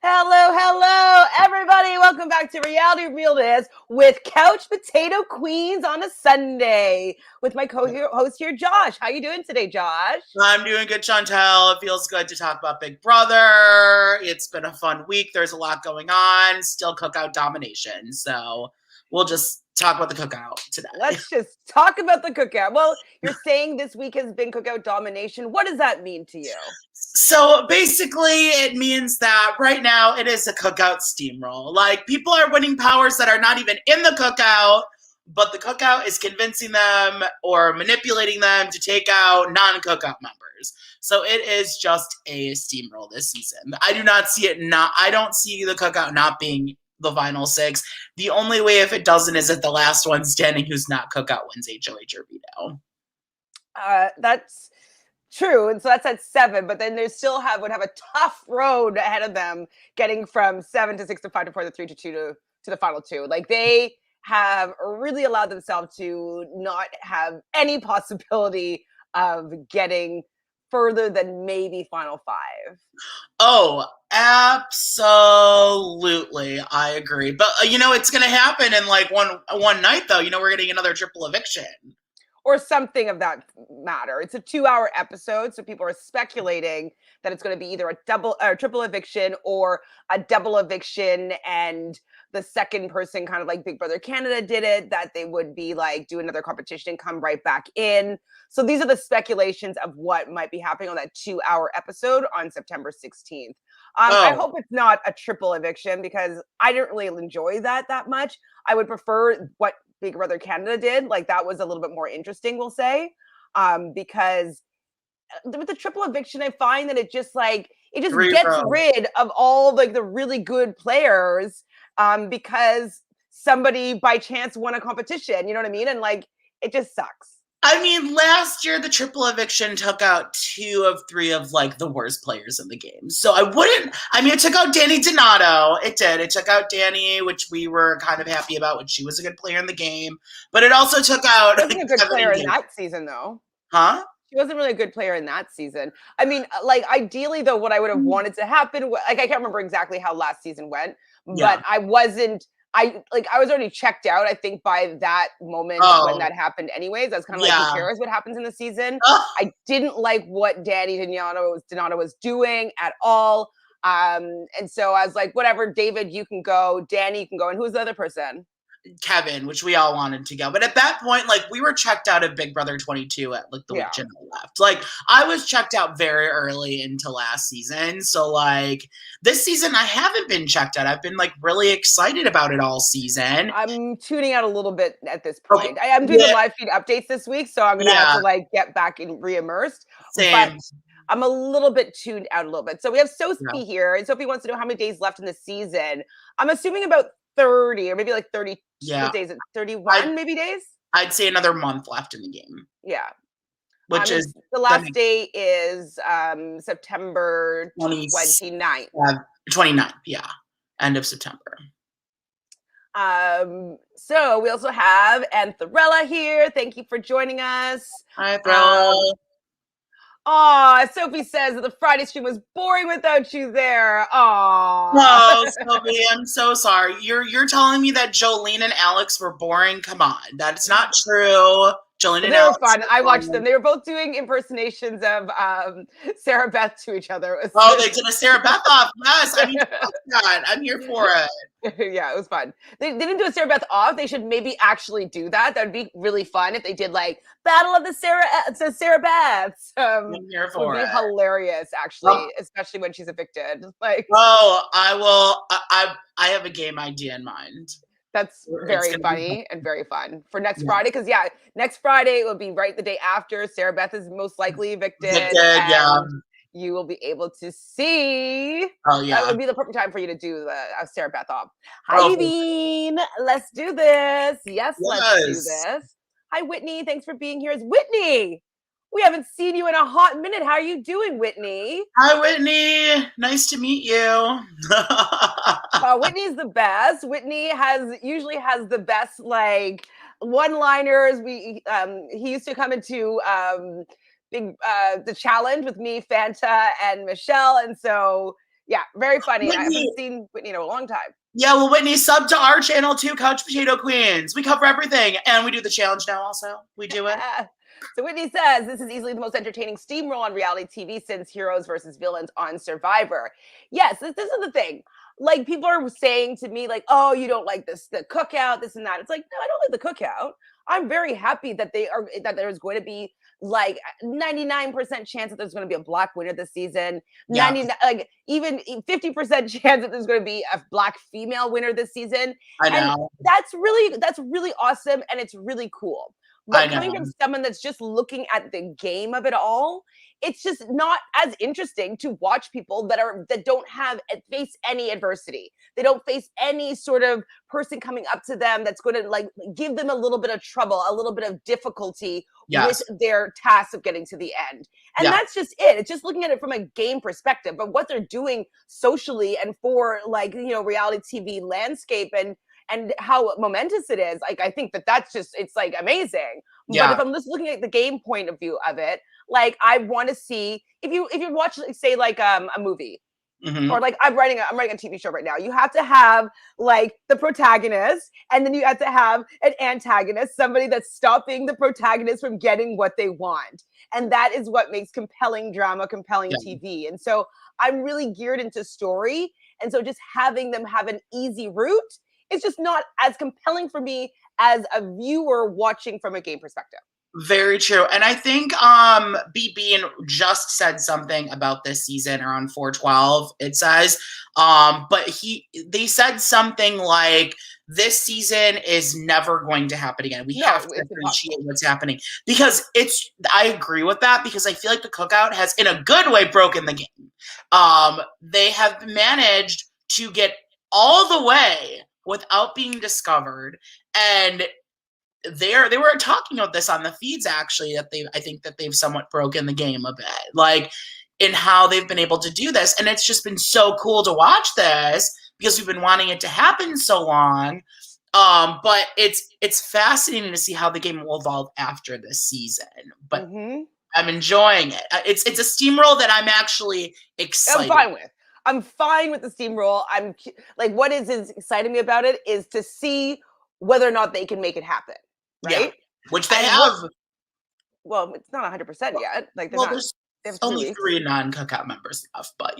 Hello, everybody. Welcome back to Reality Realness with Couch Potato Queens on a Sunday with my co-host here, Josh. How you doing today, Josh? I'm doing good, Chantele. It feels good to talk about Big Brother. It's been a fun week. There's a lot going on. Still cookout domination. So we'll just talk about the cookout today. Let's just talk about the cookout. Well, you're saying this week has been cookout domination. What does that mean to you? So basically, it means that right now it is a cookout steamroll. Like, people are winning powers that are not even in the cookout, but the cookout is convincing them or manipulating them to take out non-cookout members. So it is just a steamroll this season. I don't see the cookout not being the final six. The only way if it doesn't is if the last one standing who's not cookout wins HOH or veto. That's true, and so that's at 7. But then they still would have a tough road ahead of them, getting from 7 to 6 to 5 to 4 to 3 to 2 to the final 2. Like, they have really allowed themselves to not have any possibility of getting further than maybe final 5. Oh, absolutely. I agree. But it's going to happen in like one night though. We're getting another triple eviction or something of that matter. It's a 2-hour episode, so people are speculating that it's going to be either a double or triple eviction or a double eviction, and the second person, kind of like Big Brother Canada did it, that they would be like do another competition and come right back in. So these are the speculations of what might be happening on that 2-hour episode on September 16th. I hope it's not a triple eviction because I didn't really enjoy that much. I would prefer what Big Brother Canada did. Like, that was a little bit more interesting, we'll say, because with the triple eviction, I find that it just gets rid of all like the really good players, because somebody by chance won a competition. You know what I mean? And like, it just sucks. I mean, last year the triple eviction took out 2 of 3 of like the worst players in the game. So it took out Danny Donato. It did. It took out Danny, which we were kind of happy about when she was a good player in the game. But it also took out. She wasn't a good player in that season, though. Huh? She wasn't really a good player in that season. I mean, like, ideally, though, what I would have wanted to happen, like, I can't remember exactly how last season went, but I was already checked out, I think, by that moment when that happened anyways. I was kind of like, who cares what happens in the season? I didn't like what Danny Donato was doing at all. And so I was like, whatever, David, you can go. Danny, you can go. And who's the other person? Kevin, which we all wanted to go. But at that point, like, we were checked out of Big Brother 22 at like the week Jenna left. Like, I was checked out very early into last season. So like this season I haven't been checked out. I've been like really excited about it all season. I'm tuning out a little bit at this point. Okay. I'm doing the live feed updates this week, so I'm gonna have to like get back and re-immersed. Same. But I'm a little bit tuned out a little bit. So we have Sophie here, and Sophie wants to know how many days left in the season. I'm assuming about 30 or maybe like 30 days, 31 maybe days. I'd say another month left in the game. Yeah. Which is the last day is September 29th. 29th, yeah. End of September. So we also have Antharella here. Thank you for joining us. Hi, Antharella. Sophie says that the Friday stream was boring without you there. No, Sophie, I'm so sorry. You're telling me that Jolene and Alex were boring? Come on, that's not true. Jolene and Alex were fun. I watched them. They were both doing impersonations of Sarah Beth to each other. They did a Sarah Beth off. Yes, I mean, God, I'm here for it. Yeah, it was fun. They didn't do a Sarah Beth off. They should maybe actually do that. That would be really fun if they did like Battle of the Sarah Beths. I'm here for it. Would be hilarious, actually, especially when she's evicted. Like, I will. I have a game idea in mind. That's very funny and very fun for next Friday. Because next Friday it will be right the day after Sarah Beth is most likely evicted. You will be able to see. Oh yeah, that would be the perfect time for you to do the Sarah Beth off. Hi, Bean. Let's do this. Yes, let's do this. Hi, Whitney. Thanks for being here. It's Whitney. We haven't seen you in a hot minute. How are you doing, Whitney? Hi, Whitney. Nice to meet you. Whitney's the best. Whitney usually has the best like one-liners. He used to come into the challenge with me, Fanta, and Michelle, and so Yeah, very funny. And I Whitney, haven't seen Whitney in a long time. yeah, well, Whitney, sub to our channel too, Couch Potato Queens. We cover everything. And we do the challenge now also. We do it. So Whitney says this is easily the most entertaining steamroll on reality TV since Heroes versus Villains on Survivor. Yes, this is the thing. Like people are saying to me, like, "Oh, you don't like this, the cookout, this and that." It's like, no, I don't like the cookout. I'm very happy that there's going to be like 99% chance that there's going to be a black winner this season. Yeah, 90, like even 50% chance that there's going to be a black female winner this season. I And know. that's really awesome and it's really cool. I But coming know. from someone that's just looking at the game of it all, it's just not as interesting to watch people that don't have face any adversity. They don't face any sort of person coming up to them that's going to like give them a little bit of trouble, a little bit of difficulty with Yes. their task of getting to the end. And Yeah. that's just it. It's just looking at it from a game perspective, but what they're doing socially and for like, reality TV landscape and how momentous it is. Like, I think that's just, it's like amazing. Yeah. But if I'm just looking at the game point of view of it, like I want to see if you watch, say, like a movie, Mm-hmm. or like I'm writing a TV show right now. You have to have like the protagonist, and then you have to have an antagonist, somebody that's stopping the protagonist from getting what they want. And that is what makes compelling drama, compelling TV. And so I'm really geared into story. And so just having them have an easy route, it's just not as compelling for me as a viewer watching from a game perspective. Very true. And I think BB just said something about this season around 412. It says, but they said something like this season is never going to happen again. We have to appreciate what's happening. Because I agree with that, because I feel like the cookout has in a good way broken the game. They have managed to get all the way without being discovered, and they were talking about this on the feeds actually, that I think that they've somewhat broken the game a bit, like in how they've been able to do this. And it's just been so cool to watch this because we've been wanting it to happen so long. But it's fascinating to see how the game will evolve after this season. But I'm enjoying it. It's a steamroll that I'm actually excited. I'm fine with the steamroll. I'm like, what is exciting me about it is to see whether or not they can make it happen. Right? Yeah, which they have. Well, it's not 100% yet. Like, there's only 3 non-cookout members left, but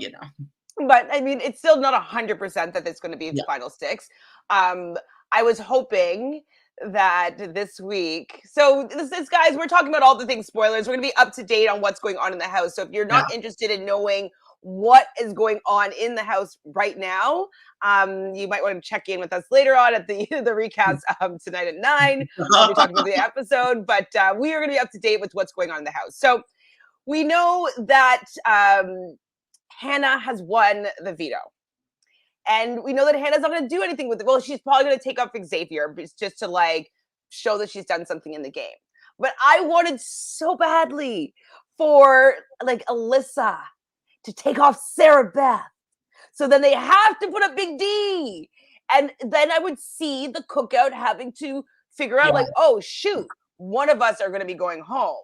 But I mean, it's still not 100% that it's going to be the final 6. I was hoping that this week. So this guys, we're talking about all the things spoilers. We're going to be up to date on what's going on in the house. So if you're not interested in knowing what is going on in the house right now, you might want to check in with us later on at the recaps tonight at 9. We'll be talking about the episode, but we are going to be up to date with what's going on in the house. So we know that Hannah has won the veto. And we know that Hannah's not going to do anything with it. Well, she's probably going to take up Xavier just to like show that she's done something in the game. But I wanted so badly for like Alyssa to take off Sarah Beth. So then they have to put a big D. And then I would see the cookout having to figure out like, oh, shoot, one of us are going to be going home.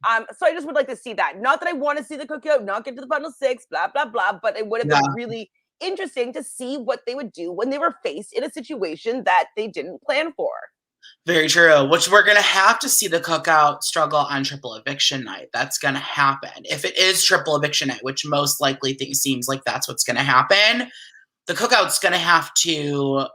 So I just would like to see that. Not that I want to see the cookout, not get to the final 6, blah, blah, blah. But it would have been really interesting to see what they would do when they were faced in a situation that they didn't plan for. Very true. Which we're going to have to see the cookout struggle on triple eviction night. That's going to happen. If it is triple eviction night, which most likely seems like that's what's going to happen, the cookout's going to have to,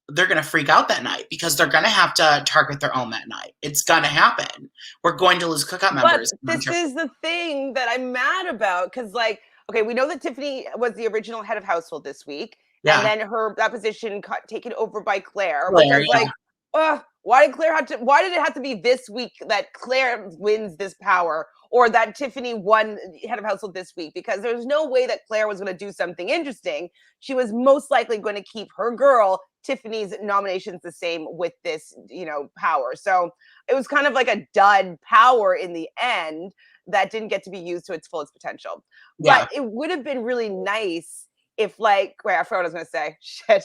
they're going to freak out that night because they're going to have to target their own that night. It's going to happen. We're going to lose cookout members. But this is the thing that I'm mad about, because like, okay, we know that Tiffany was the original head of household this week, and then that position got taken over by Claire, which I was like, why did it have to be this week that Claire wins this power, or that Tiffany won head of household this week? Because there's no way that Claire was going to do something interesting. She was most likely going to keep her girl Tiffany's nominations the same with this, power. So it was kind of like a dud power in the end that didn't get to be used to its fullest potential. But it would have been really nice if, like, wait, I forgot what I was going to say. Shit.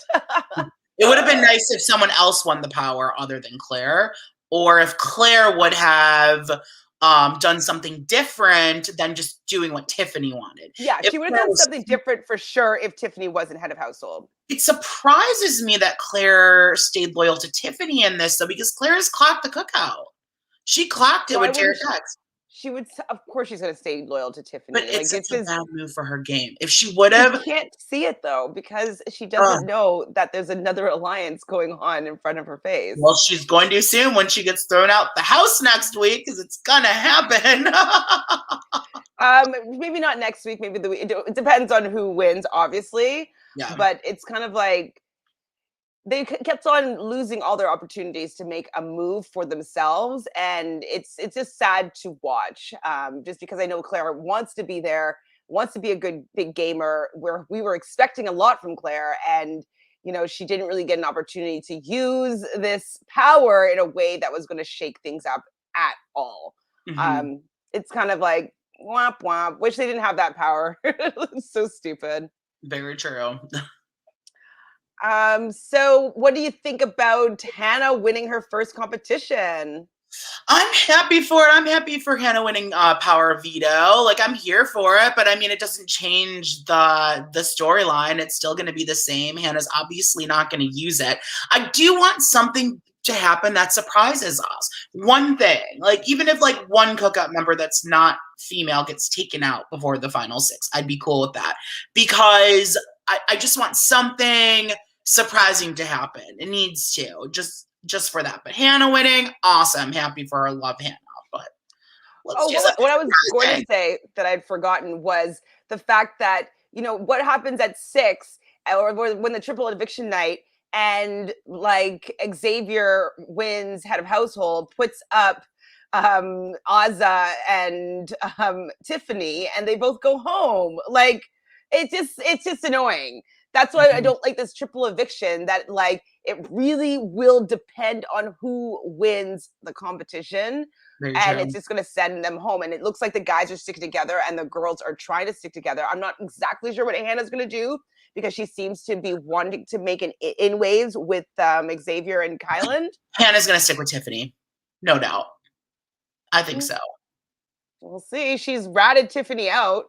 It would have been nice if someone else won the power other than Claire, or if Claire would have done something different than just doing what Tiffany wanted. Yeah, If she would have Claire done was, something different for sure if Tiffany wasn't head of household. it surprises me that Claire stayed loyal to Tiffany in this, though, because Claire has clocked the cookout. She clocked it Why with wouldn't Derek she? X. She would, of course, she's going to stay loyal to But Tiffany. Like, it's this such a is, bad move for her game. If she would we have, can't see it though, because she doesn't know that there's another alliance going on in front of her face. well, she's going to soon when she gets thrown out the house next week, because it's gonna happen. Maybe not next week, maybe the week. It depends on who wins, obviously. Yeah. But it's kind of like they kept on losing all their opportunities to make a move for themselves, and it's just sad to watch. Just because I know Claire wants to be there, wants to be a good big gamer. Where we were expecting a lot from Claire, and she didn't really get an opportunity to use this power in a way that was going to shake things up at all. Mm-hmm. It's kind of like womp womp. Wish they didn't have that power. It's so stupid. Very true. So what do you think about Hannah winning her first competition? I'm happy for it. I'm happy for Hannah winning Power Veto. Like, I'm here for it, but I mean, it doesn't change the storyline. It's still going to be the same. Hannah's obviously not going to use it. I do want something to happen that surprises us. One thing, like, even if like one cookup member that's not female gets taken out before the final 6, I'd be cool with that, because I just want something surprising to happen. It needs to, just for that. But Hannah winning, awesome. Happy for her. Love Hannah. But let's do something what I was going to surprising. say that I'd forgotten was the fact that, what happens at 6 or when the triple eviction night and like Xavier wins head of household, puts up Azza and Tiffany, and they both go home. Like, it's just annoying. That's why I don't like this triple eviction, that like it really will depend on who wins the competition. Very And true. it's just going to send them home. And it looks like the guys are sticking together and the girls are trying to stick together. I'm not exactly sure what Hannah's going to do, because she seems to be wanting to make an in waves with Xavier and Kyland. Hannah's going to stick with Tiffany. No doubt. I think so. We'll see. She's ratted Tiffany out.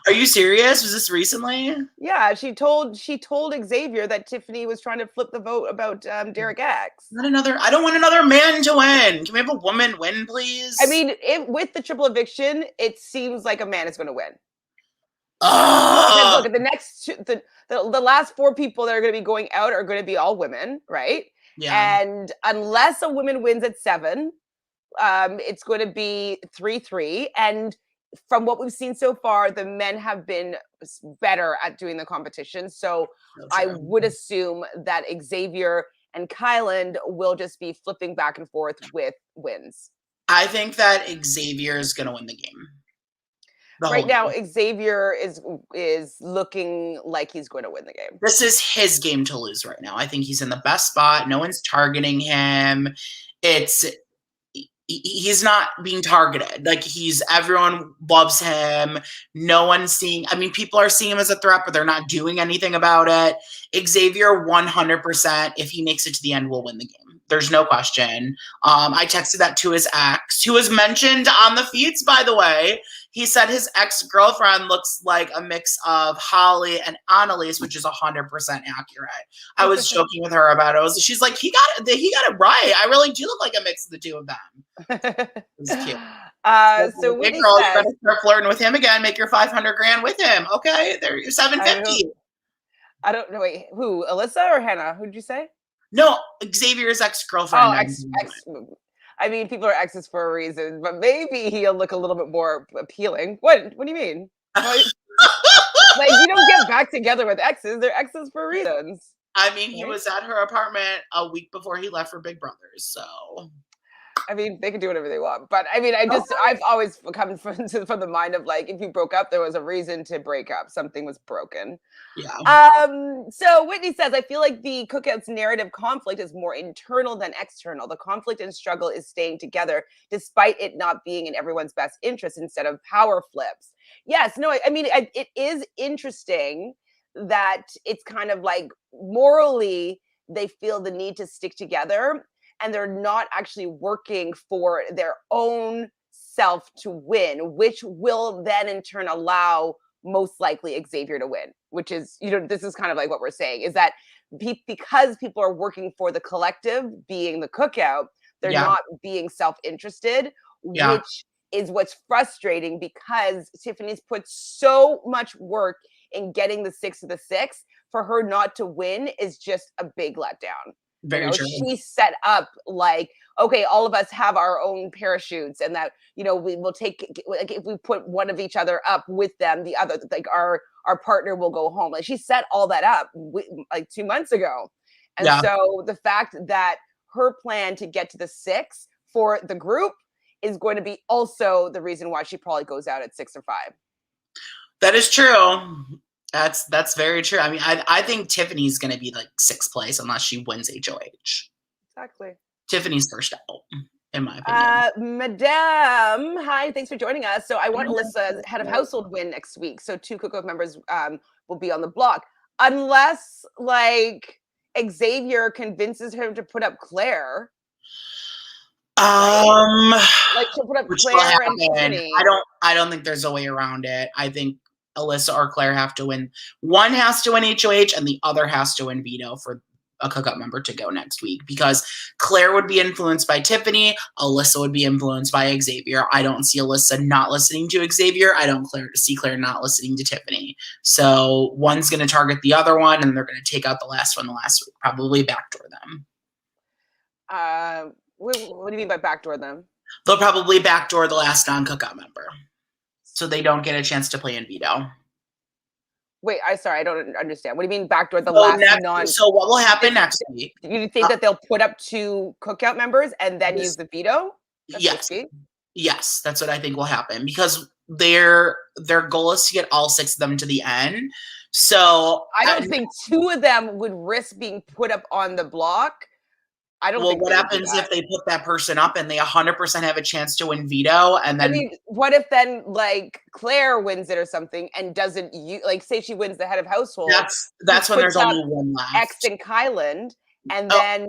Are you serious? Was this recently? Yeah, she told Xavier that Tiffany was trying to flip the vote about Derek X. I don't want another man to win. Can we have a woman win, please? I mean, with the triple eviction, it seems like a man is going to win. Ugh. Because look, the next the last 4 people that are going to be going out are going to be all women, right? Yeah. And unless a woman wins at 7, it's going to be 3-3. And from what we've seen so far, the men have been better at doing the competition. So I would assume that Xavier and Kyland will just be flipping back and forth with wins. I think that Xavier is going to win the game. Right now, Xavier is looking like he's going to win the game. This is his game to lose right now. I think he's in the best spot. No one's targeting him. He's not being targeted. Like, everyone loves him. No one's seeing, I mean, people are seeing him as a threat, but they're not doing anything about it. Xavier, 100%, if he makes it to the end, will win the game. There's no question. I texted that to his ex, who was mentioned on the feeds, by the way. He said his ex-girlfriend looks like a mix of Holly and Annalise, which is 100% accurate. I was joking with her about it. She's like, he got it right. I really do look like a mix of the two of them. It was cute. So Whitney girl, says, you better start flirting with him again. Make your $500,000 with him. Okay, there, you're $750. I don't know. Wait, who? Alyssa or Hannah? Who'd you say? No, Xavier's ex-girlfriend. Oh, ex. I mean, people are exes for a reason, but maybe he'll look a little bit more appealing. What do you mean? Like, you don't get back together with exes. They're exes for reasons. I mean, he was at her apartment a week before he left for Big Brothers, so. I mean, they can do whatever they want. But I mean, I've always come from the mind of like, if you broke up, there was a reason to break up. Something was broken. Yeah. So Whitney says, I feel like the Cookouts narrative conflict is more internal than external. The conflict and struggle is staying together despite it not being in everyone's best interest instead of power flips. Yes, no, I mean, it is interesting that it's kind of like morally they feel the need to stick together and they're not actually working for their own herself to win, which will then in turn allow most likely Xavier to win, which is, this is kind of like what we're saying is that because people are working for the collective, being the cookout, they're not being self-interested, which is what's frustrating because Tiffany's put so much work in getting the 6 of the 6. For her not to win is just a big letdown. Very true. She set up like, okay, all of us have our own parachutes, and that we will take, like, if we put one of each other up with them, the other, like our partner will go home. Like, she set all that up like 2 months ago, and so the fact that her plan to get to the 6 for the group is going to be also the reason why she probably goes out at 6 or 5. That is true. That's very true. I mean, I think Tiffany's going to be like 6th place unless she wins HOH. Exactly. Tiffany's first out, in my opinion. Madame, hi, thanks for joining us. So I want Alyssa's head of household win next week. So 2 cookout members will be on the block, unless like Xavier convinces him to put up Claire. Like she'll put up Claire and Tiffany. I don't think there's a way around it. I think Alyssa or Claire have to win. One has to win HOH and the other has to win veto for a cookout member to go next week, because Claire would be influenced by Tiffany. Alyssa would be influenced by Xavier. I don't see Alyssa not listening to Xavier. I don't see Claire not listening to Tiffany. So one's going to target the other one, and they're going to take out the last one the last week, probably backdoor them. What do you mean by backdoor them? They'll probably backdoor the last non-cookout member, so they don't get a chance to play in veto. Wait, I don't understand. What do you mean backdoor the last non? So what will happen next week? You think that they'll put up 2 cookout members and then use the veto? Yes. Yes, that's what I think will happen, because their goal is to get all 6 of them to the end. So I don't think 2 of them would risk being put up on the block. I don't think. Well, what happens if they put that person up and they 100% have a chance to win veto, and then? I mean, what if then like Claire wins it or something and doesn't like say she wins the head of household? That's when there's only one left. X and Kyland, and then.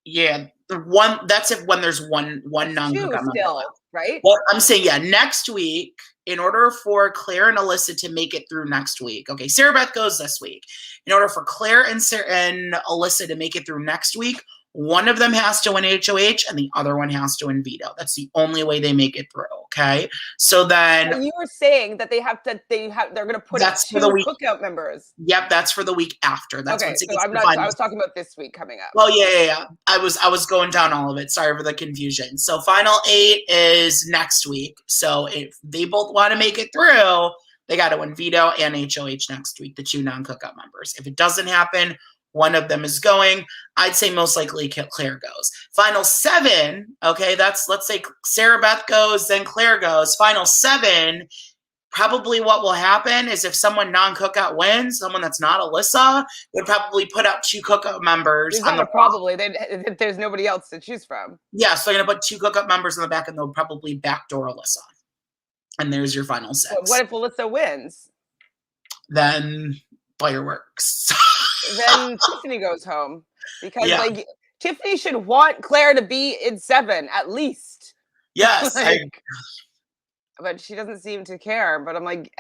Yeah, that's when there's one non-cookout member left, right? Well, I'm saying next week, in order for Claire and Alyssa to make it through next week. Okay, Sarah Beth goes this week. In order for Claire and Alyssa to make it through next week, one of them has to win HOH and the other one has to win veto. That's the only way they make it through. Okay. So then you were saying that they're going to put up 2 cookout members. Yep. That's for the week after. That's okay. So I was talking about this week coming up. Oh yeah. I was going down all of it. Sorry for the confusion. So final 8 is next week. So if they both want to make it through, they got to win veto and HOH next week, the 2 non-cookout members. If it doesn't happen, one of them is going. I'd say most likely Claire goes. Final 7, okay, let's say Sarah Beth goes, then Claire goes. Final 7, probably what will happen is if someone non-cookout wins, someone that's not Alyssa, would probably put out 2 cookout members. There's nobody else to choose from. Yeah, so they're going to put 2 cookout members in the back, and they'll probably backdoor Alyssa. And there's your final 6. But what if Alyssa wins? Then fireworks. Then Tiffany goes home, because like Tiffany should want Claire to be in 7 at least. Yes. But she doesn't seem to care. But I'm like,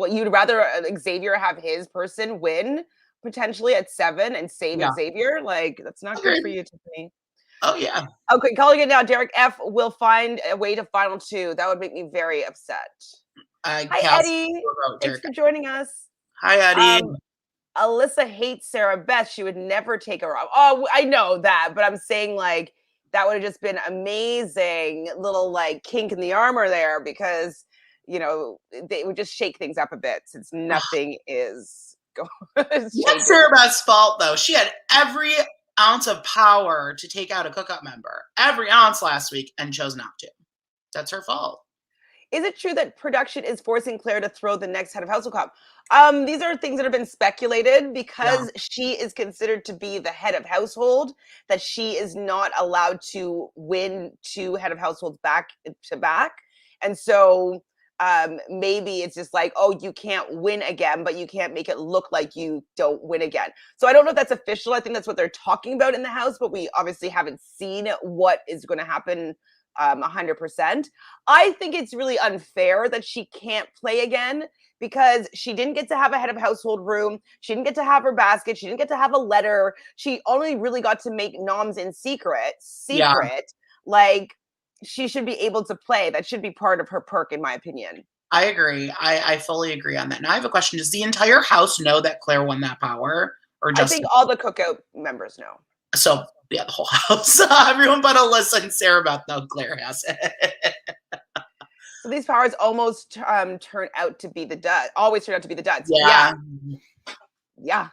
you'd rather Xavier have his person win potentially at 7 and save Xavier? Like, that's not good for you, Tiffany. Oh, yeah. Okay, calling it now. Derek F. will find a way to final 2. That would make me very upset. Hi, Eddie. Thanks for joining us. Hi, Eddie. Alyssa hates Sarah Beth. She would never take her off. Oh, I know that, but I'm saying like that would have just been amazing little like kink in the armor there, because they would just shake things up a bit since nothing is going. It's Sarah Beth's fault though. She had every ounce of power to take out a cookout member, every ounce last week, and chose not to. That's her fault. Is it true that production is forcing Claire to throw the next head of household comp? These are things that have been speculated because she is considered to be the head of household, that she is not allowed to win 2 head of households back to back. And so maybe it's just like, oh, you can't win again, but you can't make it look like you don't win again. So I don't know if that's official. I think that's what they're talking about in the house, but we obviously haven't seen what is going to happen 100%. I think it's really unfair that she can't play again because she didn't get to have a head of household room. She didn't get to have her basket. She didn't get to have a letter. She only really got to make noms in secret. Yeah. Like, she should be able to play. That should be part of her perk, in my opinion. I agree. I fully agree on that. Now I have a question. Does the entire house know that Claire won that power? Or I just think all the cookout members know. so yeah, the whole house. Everyone but Alyssa and Sarah Beth know Claire has it. So these powers almost turn out to be the duds. Always turn out to be the duds. Yeah. Yeah.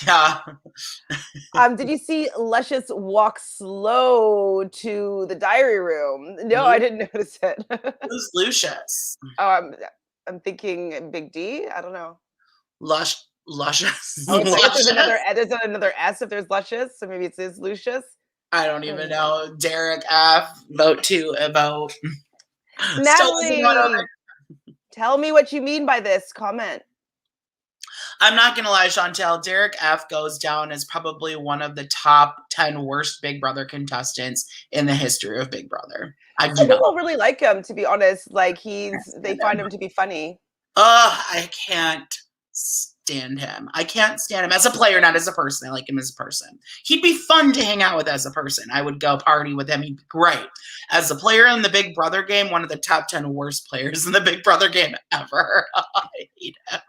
Yeah. Did you see Luscious walk slow to the diary room? No, I didn't notice it. Who's Lucius? I'm thinking Big D. I don't know. Luscious. Oh, so I guess there's another S if there's Luscious, so maybe it says Lucius. I don't even know. Derek F. Vote 2 about. Natalie, tell me what you mean by this comment. I'm not going to lie, Chantele. Derek F. goes down as probably one of the top 10 worst Big Brother contestants in the history of Big Brother. Some people really like him, to be honest. Like, they find him to be funny. I can't stand him. I can't stand him as a player, not as a person. I like him as a person. He'd be fun to hang out with as a person. I would go party with him. He'd be great. As a player in the Big Brother game, one of the top 10 worst players in the Big Brother game ever. I hate him.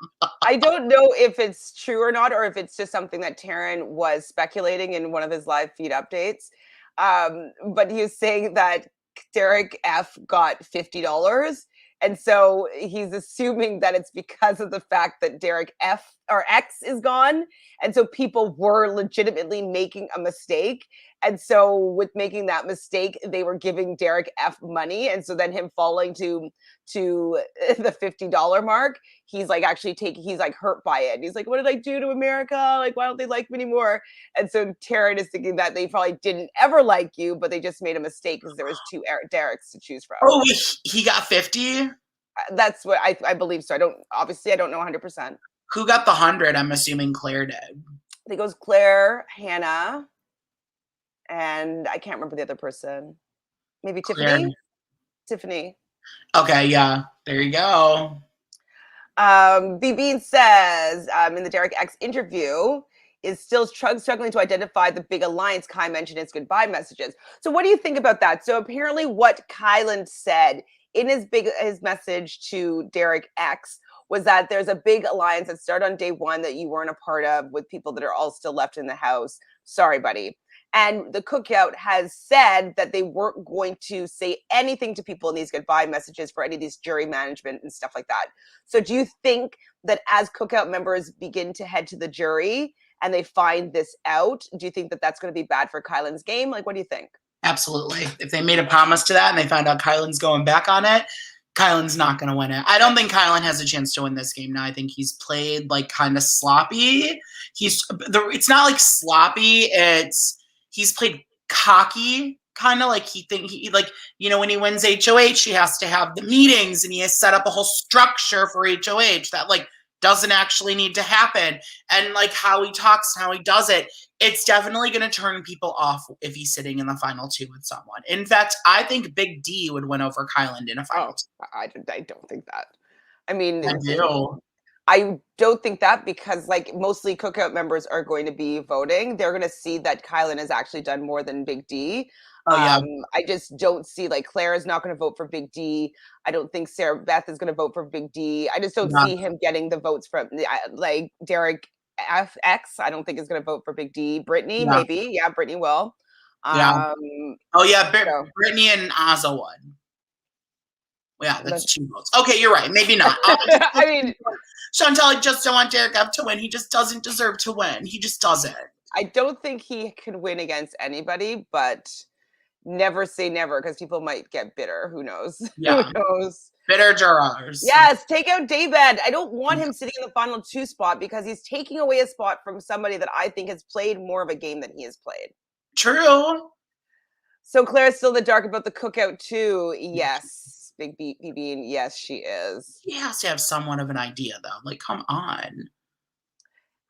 I don't know if it's true or not, or if it's just something that Taryn was speculating in one of his live feed updates. But he was saying that Derek F got $50. And so he's assuming that it's because of the fact that Derek F or X is gone. And so people were legitimately making a mistake. And so with making that mistake, they were giving Derek F money. And so then him falling to the $50 mark, he's like he's like hurt by it. And he's like, what did I do to America? Like, why don't they like me anymore? And so Taryn is thinking that they probably didn't ever like you, but they just made a mistake because there was two Dereks to choose from. Oh, he got 50? That's what I believe so. I don't know 100%. Who got the 100? I'm assuming Claire did. I think it was Claire, Hannah, and I can't remember the other person. Maybe Claire. Tiffany. Okay, yeah. There you go. Bean says in the Derek X interview is still struggling to identify the big alliance. Kai mentioned his goodbye messages. So what do you think about that? So apparently what Kylan said in his message to Derek X was that there's a big alliance that started on day one that you weren't a part of with people that are all still left in the house. Sorry, buddy. And the cookout has said that they weren't going to say anything to people in these goodbye messages for any of these jury management and stuff like that. So do you think that as cookout members begin to head to the jury and they find this out, do you think that that's going to be bad for Kylan's game? Like, what do you think? Absolutely. If they made a promise to that and they found out Kylan's going back on it, Kylan's not going to win it. I don't think Kylan has a chance to win this game now. I think he's played like kind of sloppy. It's not like sloppy. He's played cocky, kind of like when he wins HOH, he has to have the meetings and he has set up a whole structure for HOH that like doesn't actually need to happen. And like how he talks and how he does it, it's definitely going to turn people off if he's sitting in the final two with someone. In fact, I think Big D would win over Kylan in a final two. I don't think that. I mean, I do. I don't think that because like mostly cookout members are going to be voting. They're going to see that Kylan has actually done more than Big D. Oh, yeah. I just don't see like Claire is not going to vote for Big D. I don't think Sarah Beth is going to vote for Big D. I just don't see him getting the votes from like Derek X. I don't think is going to vote for Big D. Brittany, maybe. Yeah, Brittany will. Brittany and Azza would. Yeah, that's 2 votes. Okay, you're right. Maybe not. I mean, Chantele, I just don't want Derek up to win. He just doesn't deserve to win. He just doesn't. I don't think he can win against anybody, but never say never because people might get bitter. Who knows? Yeah. Who knows? Bitter jurors. Yes, take out Daybed. I don't want him sitting in the final two spot because he's taking away a spot from somebody that I think has played more of a game than he has played. True. So Claire's still in the dark about the cookout too. Yes. Big Bean, yes, she is. He has to have somewhat of an idea, though. Like, come on.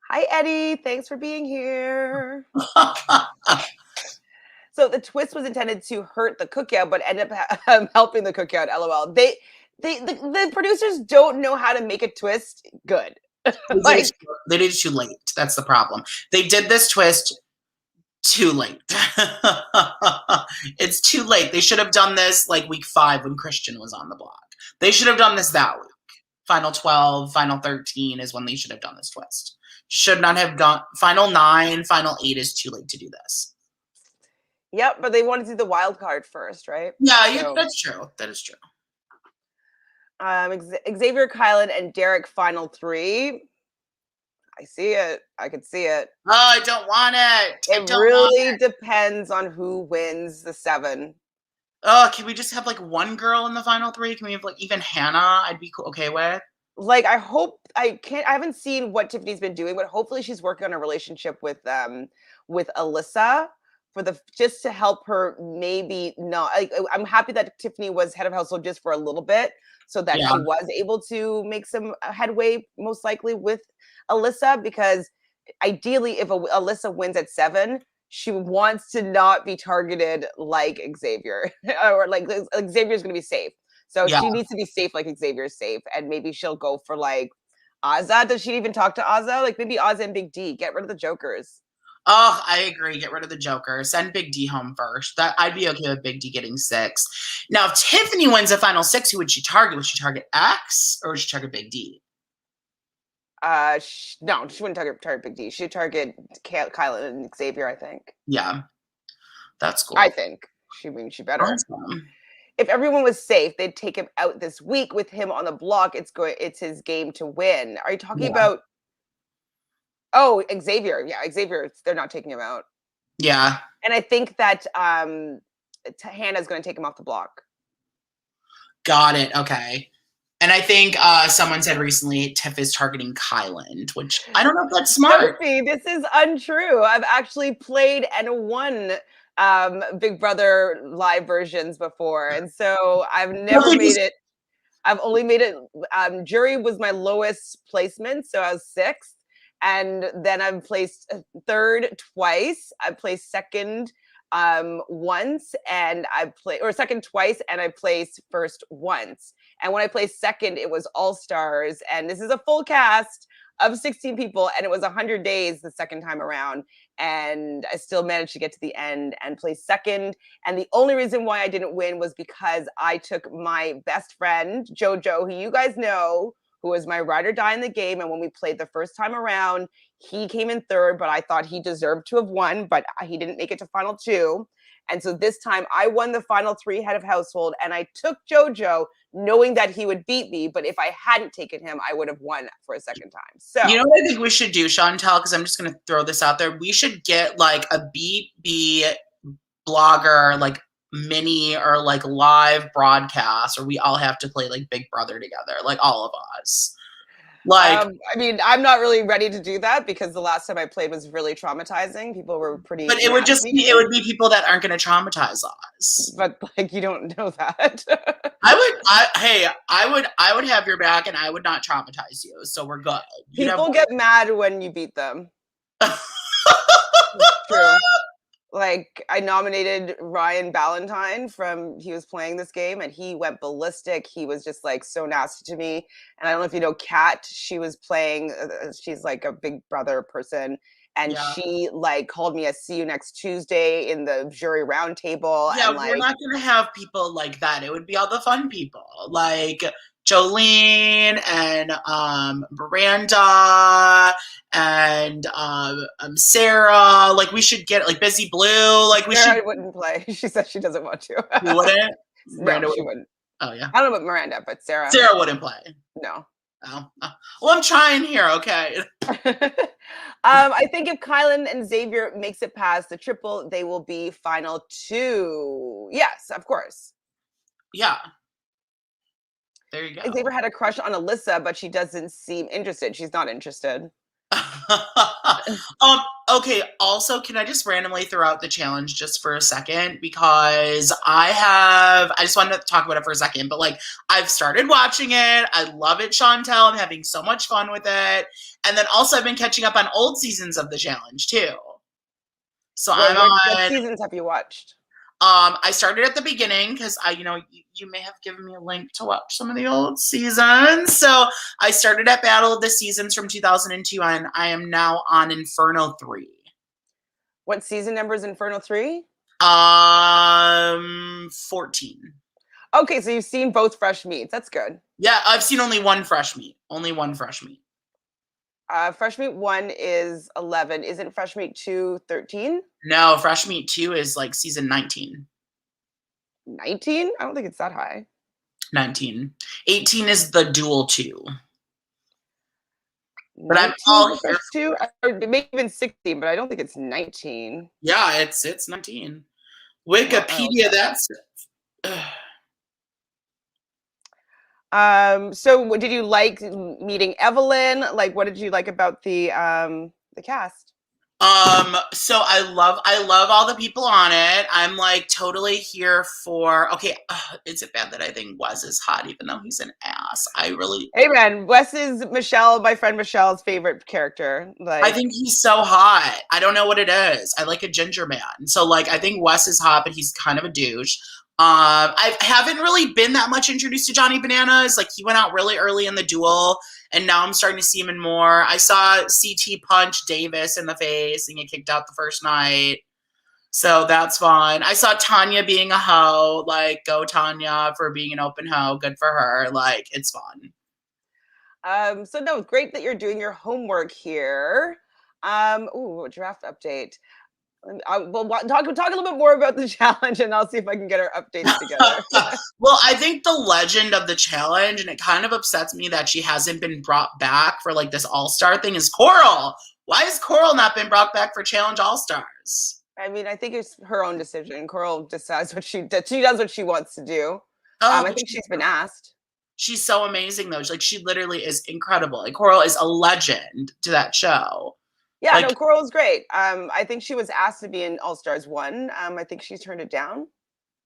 Hi, Eddie. Thanks for being here. So the twist was intended to hurt the cookout, but ended up helping the cookout. LOL. The producers don't know how to make a twist good. Like they did it too late. That's the problem. They did this twist too late. It's too late. They should have done this like week 5 when Christian was on the block. They should have done this that week. Final 12, final 13 is when they should have done this twist. Should not have done final 9, final 8 is too late to do this. Yep, but they want to do the wild card first, right? Yeah, that's true. That is true. Xavier, Kylan, and Derek final 3. I see it. I could see it. Oh, I don't want it. It really depends on who wins the 7. Oh, can we just have like one girl in the final 3? Can we have like even Hannah? I'd be okay with. Like, I hope I haven't seen what Tiffany's been doing, but hopefully she's working on a relationship with Alyssa just to help her maybe not. Like, I'm happy that Tiffany was head of household just for a little bit, so that she was able to make some headway, most likely with Alyssa, because ideally, if Alyssa wins at 7, she wants to not be targeted like Xavier, or like Xavier's going to be safe. So she needs to be safe like Xavier's safe, and maybe she'll go for like Azza. Does she even talk to Azza? Like maybe Azza and Big D. Get rid of the jokers. Oh, I agree. Get rid of the Joker. Send Big D home first. That I'd be okay with Big D getting 6. Now, if Tiffany wins the final 6, who would she target? Would she target X or would she target Big D? No, she wouldn't target Big D. She'd target Kylan and Xavier, I think. Yeah, that's cool. I think she better. Awesome. If everyone was safe, they'd take him out this week with him on the block. It's his game to win. Are you talking about? Oh, Xavier. Yeah, Xavier. They're not taking him out. Yeah. And I think that Hannah's going to take him off the block. Got it. Okay. And I think someone said recently Tiff is targeting Kylan, which I don't know if that's smart. Sophie, this is untrue. I've actually played and won Big Brother live versions before. And so I've never made it. I've only made it. Jury was my lowest placement. So I was 6th. And then I've placed 3rd twice. I placed 2nd once, and second twice, and I placed 1st once. And when I placed 2nd, it was All Stars, and this is a full cast of 16 people, and it was 100 days the second time around, and I still managed to get to the end and place 2nd. And the only reason why I didn't win was because I took my best friend Jojo, who you guys know, who was my ride or die in the game. And when we played the first time around, he came in 3rd, but I thought he deserved to have won, but he didn't make it to final 2. And so this time I won the final 3 head of household, and I took Jojo knowing that he would beat me. But if I hadn't taken him, I would have won for a second time. So you know what I think we should do, Chantele, because I'm just going to throw this out there. We should get like a BB blogger, like mini or like live broadcast, or we all have to play like Big Brother together, like all of us. Like, I mean, I'm not really ready to do that because the last time I played was really traumatizing. People were pretty. But it would just be people that aren't going to traumatize us. But like, you don't know that. I would have your back, and I would not traumatize you. So we're good. People get mad when you beat them. True. Like, I nominated Ryan Ballantyne he was playing this game, and he went ballistic. He was just like so nasty to me. And I don't know if you know Kat, she was playing, she's like a Big Brother person. And she like called me a see you next Tuesday in the jury roundtable. Yeah, and, we're not going to have people like that. It would be all the fun people like Jolene and Miranda and Sarah. Like, we should get like Busy Blue. Like, Sarah wouldn't play. She said she doesn't want to. You wouldn't? Miranda she wouldn't. Oh yeah. I don't know about Miranda, but Sarah wouldn't play. No. Oh. Well, I'm trying here. Okay. I think if Kylan and Xavier makes it past the triple, they will be final 2. Yes, of course. Yeah. There you go. Xavier had a crush on Alyssa, but she doesn't seem interested. She's not interested. Okay. Also, can I just randomly throw out the challenge just for a second? Because I just wanted to talk about it for a second, but like, I've started watching it. I love it, Chantele. I'm having so much fun with it. And then also I've been catching up on old seasons of the challenge too. So I'm What on. seasons have you watched? I started at the beginning because you may have given me a link to watch some of the old seasons. So I started at Battle of the Seasons from 2002, and I am now on Inferno 3. What season number is Inferno 3? 14. Okay, so you've seen both Fresh Meats. That's good. Yeah, I've seen only one fresh meat. Only one fresh meat. Fresh Meat 1 is 11. Isn't Fresh Meat 2 13? No, Fresh Meat 2 is like season 19. 19? I don't think it's that high. 19. 18 is the Duel 2. But I'm 19 all for here. Fresh 2? Or maybe even 16, but I don't think it's 19. Yeah, it's 19. Well, Wikipedia, okay. that's. So did you like meeting Evelyn? Like, what did you like about the cast? So I love all the people on it. I'm like totally here for. Okay, is it bad that I think Wes is hot even though he's an ass? I really. Hey man, Wes is my friend Michelle's favorite character. I Like, think he's so hot. I don't know what it is. I like a ginger man. So like I think Wes is hot, but he's kind of a douche. I haven't really been that much introduced to Johnny Bananas. Like he went out really early in the duel, and now I'm starting to see him in more. I saw CT punch Davis in the face and get kicked out the first night. So that's fun. I saw Tanya being a hoe. Like, go Tanya for being an open hoe. Good for her. Like, it's fun. so no, great that you're doing your homework here. Ooh, draft update. We'll talk a little bit more about the challenge, and I'll see if I can get our updates together. Well, I think the legend of the challenge, and it kind of upsets me that she hasn't been brought back for like this all-star thing, is Coral. Why has Coral not been brought back for Challenge All-Stars? I mean, I think it's her own decision. Coral decides what she does. She does what she wants to do. Oh, I but think she's been asked. she's so amazing though. She literally is incredible. Like Coral is a legend to that show. Yeah, Like, no, Coral's great. I think she was asked to be in All Stars 1. I think she turned it down.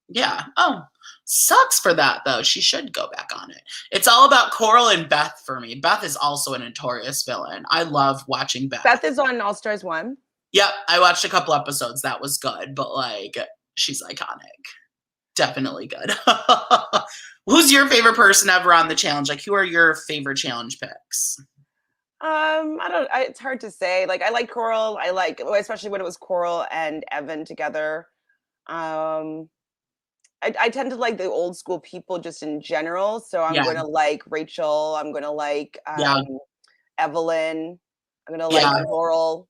yeah. Oh, sucks for that though. She should go back on it. It's all about Coral and Beth for me. Beth is also a notorious villain. I love watching Beth. Beth is on All Stars 1. Yep, I watched a couple episodes. That was good, but like, she's iconic. Definitely good. Who's your favorite person ever on the challenge? Like, who are your favorite challenge picks? I don't. It's hard to say. Like, I like Coral. Especially when it was Coral and Evan together. Um, I tend to like the old school people just in general. So I'm Yeah, going to like Rachel. I'm going to like yeah, Evelyn. I'm going to like yeah. Laurel.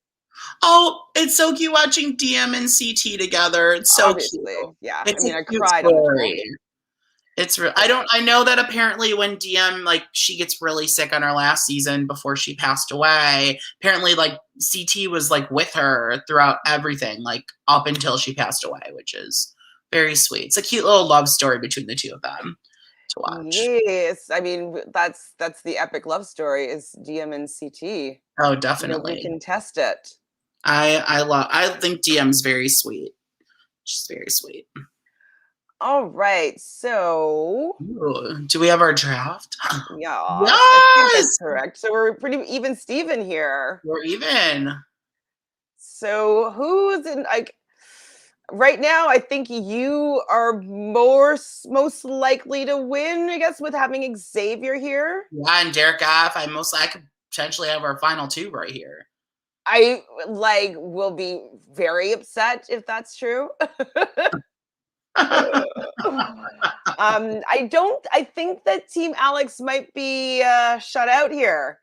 Oh, it's so cute watching DM and CT together. It's so cute. Obviously, yeah. I It's a mean, I cute cried on the duel. story. It's real. I know that apparently when DM, like, she gets really sick on her last season before she passed away, apparently like CT was like with her throughout everything, like up until she passed away, which is very sweet. It's a cute little love story between the two of them to watch. Yes, I mean that's the epic love story is DM and CT. Oh, Nobody definitely. can test it. I think DM's very sweet. She's very sweet. All right, so Ooh, do we have our draft? yes, I think that's Yes! correct. So we're pretty even Steven here. We're even. So who's in like right now? I think you are most likely to win. I guess with having Xavier here. Yeah, and Derek F. I could potentially have our final two right here. I like will be very upset if that's true. I think that Team Alex might be shut out here.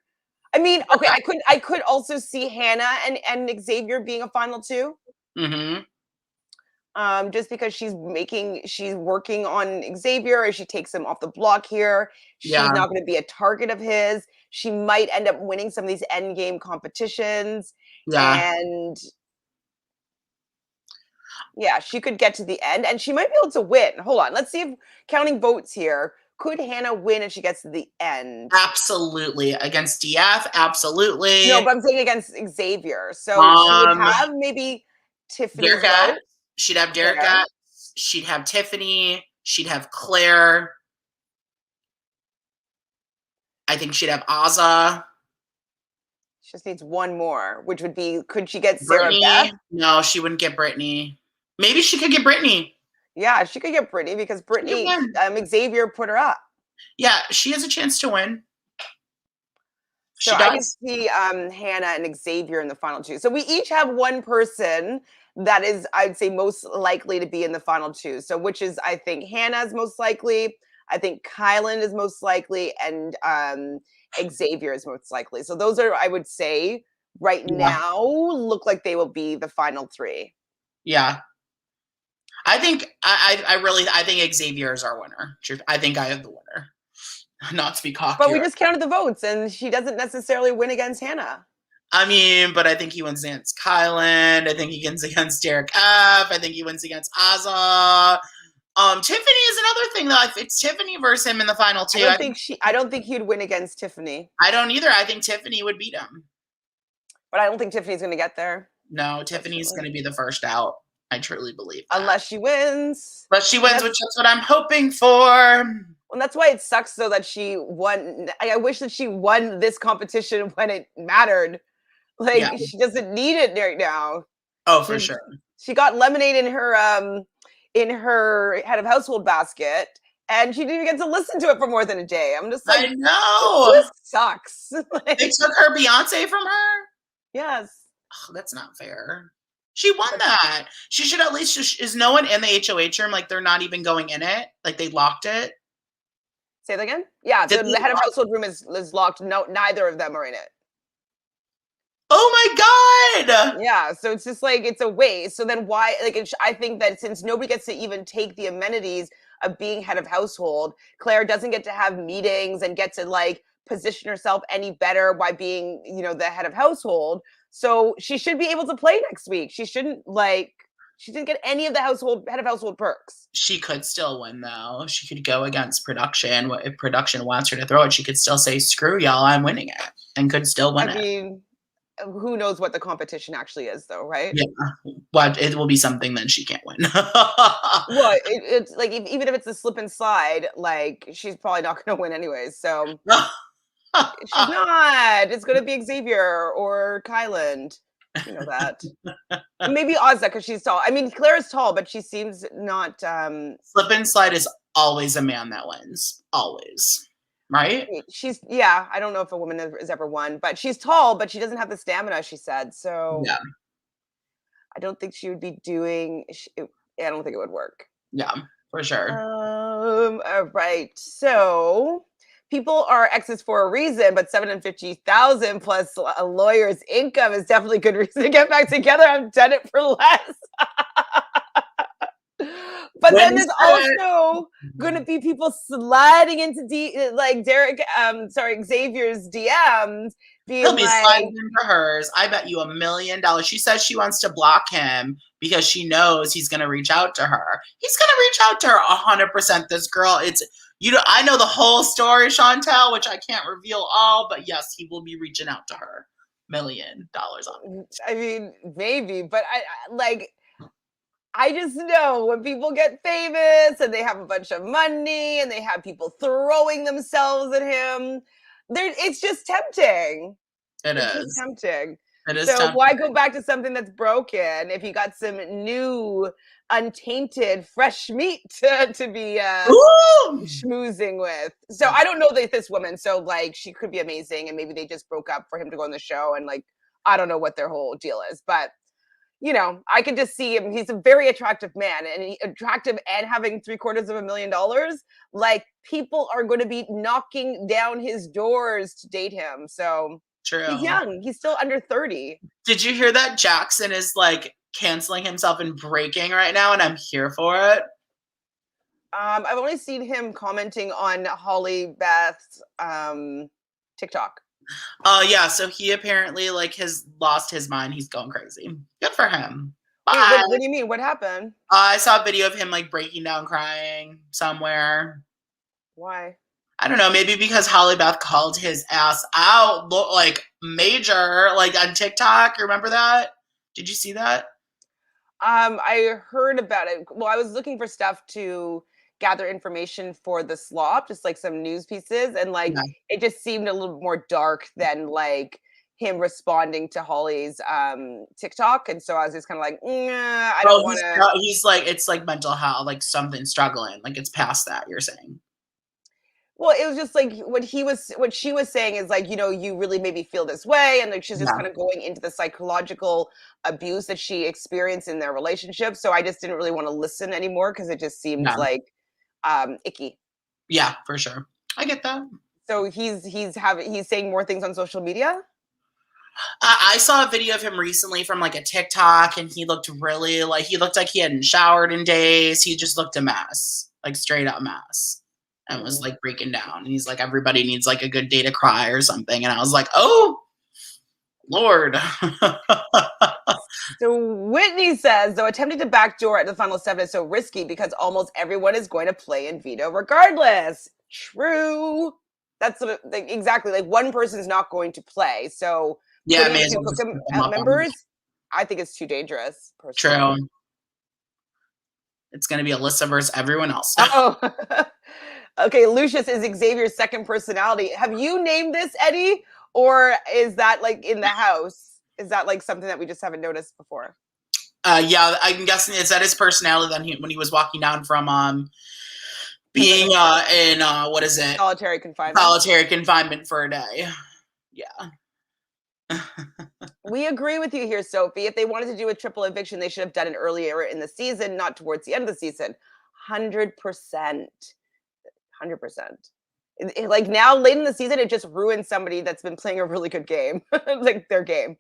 I mean, okay, I could also see Hannah and Xavier being a final two. Mm-hmm. Just because she's working on Xavier as she takes him off the block here. She's Yeah, not going to be a target of his. She might end up winning some of these end game competitions. yeah. And yeah, she could get to the end and she might be able to win. Hold on. Let's see if counting votes here. Could Hannah win if she gets to the end? Absolutely. Against DF, absolutely. No, but I'm saying against Xavier. So she would have maybe Tiffany's vote. She'd have Derek. She'd have Tiffany. She'd have Claire. I think she'd have Azza. Just needs one more, which would be, could she get Sarah Beth? Brittany? No, she wouldn't get Brittany. Maybe she could get Brittany. Yeah, she could get Brittany because She could Brittany, win. Xavier put her up. Yeah, she has a chance to win. So She I could does. see Hannah and Xavier in the final two. So we each have one person that is, I'd say, most likely to be in the final two. So which is, I think, Hannah's most likely. I think Kylan is most likely, and Xavier is most likely. So those are, I would say, right Yeah. now, look like they will be the final three. Yeah. I think I think Xavier is our winner. I think I have the winner. Not to be cocky. But we just counted the votes, and she doesn't necessarily win against Hannah. I mean, but I think he wins against Kylan. I think he wins against Derek F. I think he wins against Azza. Tiffany is another thing though. If it's Tiffany versus him in the final two, I don't think he'd win against Tiffany. I don't either. I think Tiffany would beat him. But I don't think Tiffany's going to get there. No, Tiffany's going to be the first out. I truly believe that. Unless she wins. Unless she wins, which is what I'm hoping for. And that's why it sucks though that she won. I wish that she won this competition when it mattered. Like she doesn't need it right now. Oh, for sure. She got lemonade in her head of household basket, and she didn't even get to listen to it for more than a day. I'm just like, I know. This sucks. They took her Beyonce from her? Yes. Oh, that's not fair. She won that. She should at least is no one in the HOH room? Like they're not even going in it? Like they locked it? Say that again? Yeah, the head of household room is locked. No, neither of them are in it. Oh my God. Yeah, so it's just like, it's a waste. So then why, like, I think that since nobody gets to even take the amenities of being head of household, Claire doesn't get to have meetings and get to like position herself any better by being, you know, the head of household. So she should be able to play next week. She shouldn't she didn't get any of the head of household perks. She could still win though. She could go against production. If production wants her to throw it, she could still say, screw y'all, I'm winning it, and could still win it. I mean, who knows what the competition actually is though, right? Yeah, but it will be something that she can't win. Well, it's like, even if it's a slip and slide, like she's probably not going to win anyways. So she's not. It's going to be Xavier or Kylan. You know that. Maybe Ozza because she's tall. I mean, Claire is tall, but she seems not. Slip and slide is always a man that wins. Always. Right? I don't know if a woman has ever won, but she's tall, but she doesn't have the stamina, she said. So yeah. I don't think she would be doing. I don't think it would work. Yeah, for sure. All right. So people are exes for a reason, but $750,000 plus a lawyer's income is definitely good reason to get back together. I've done it for less. But then there's also going to be people sliding into Xavier's DMs. He'll be sliding into hers. I bet you $1 million. She says she wants to block him because she knows he's going to reach out to her. He's going to reach out to her 100%. This girl, I know the whole story, Chantele, which I can't reveal all, but yes, he will be reaching out to her. $1 million on it. I mean, maybe, but I just know when people get famous and they have a bunch of money and they have people throwing themselves at him, it's just tempting. It's just tempting. It is so tempting. Why go back to something that's broken if you got some new, untainted, fresh meat to be schmoozing with? So I don't know this woman. So like she could be amazing, and maybe they just broke up for him to go on the show, and like I don't know what their whole deal is, but. You know, I could just see him. He's a very attractive man, and attractive and having $750,000. Like people are going to be knocking down his doors to date him. So true. He's young. He's still under 30. Did you hear that Jackson is like canceling himself and breaking right now? And I'm here for it. I've only seen him commenting on Holly Beth's TikTok. Yeah, so he apparently like has lost his mind. He's going crazy. Good for him. Wait, what do you mean? What happened? I saw a video of him like breaking down crying somewhere. Why? I don't know. Maybe because Holly Beth called his ass out like major, like on TikTok. Remember that? Did you see that? I heard about it. Well, I was looking for stuff to gather information for the slop, just like some news pieces, and like it just seemed a little more dark than like him responding to Holly's TikTok, and so I was just kind of like, I don't want to. He's like, it's like mental health, like something struggling, like it's past that. You're saying? Well, it was just like what she was saying is like, you really made me feel this way, and like she's just kind of going into the psychological abuse that she experienced in their relationship. So I just didn't really want to listen anymore because it just seems like icky. Yeah, for sure. I get that. So he's saying more things on social media. I saw a video of him recently from like a TikTok, and he looked really like he hadn't showered in days. He just looked a mess, like straight up mess, and was like breaking down. And he's like, everybody needs like a good day to cry or something. And I was like, oh, Lord. So Whitney says, though attempting to backdoor at the final 7 is so risky because almost everyone is going to play in veto regardless. True. That's exactly, like one person's not going to play. So yeah, members, I think it's too dangerous. Personally. True. It's going to be Alyssa versus everyone else. Oh, okay. Lucius is Xavier's second personality. Have you named this, Eddie? Or is that like in the house? Is that like something that we just haven't noticed before? Yeah, I'm guessing is that his personality then when he was walking down from being in what is it? Solitary confinement. Solitary confinement for a day. Yeah. We agree with you here, Sophie. If they wanted to do a triple eviction, they should have done it earlier in the season, not towards the end of the season. 100%. 100%. Like now, late in the season, it just ruins somebody that's been playing a really good game, like their game.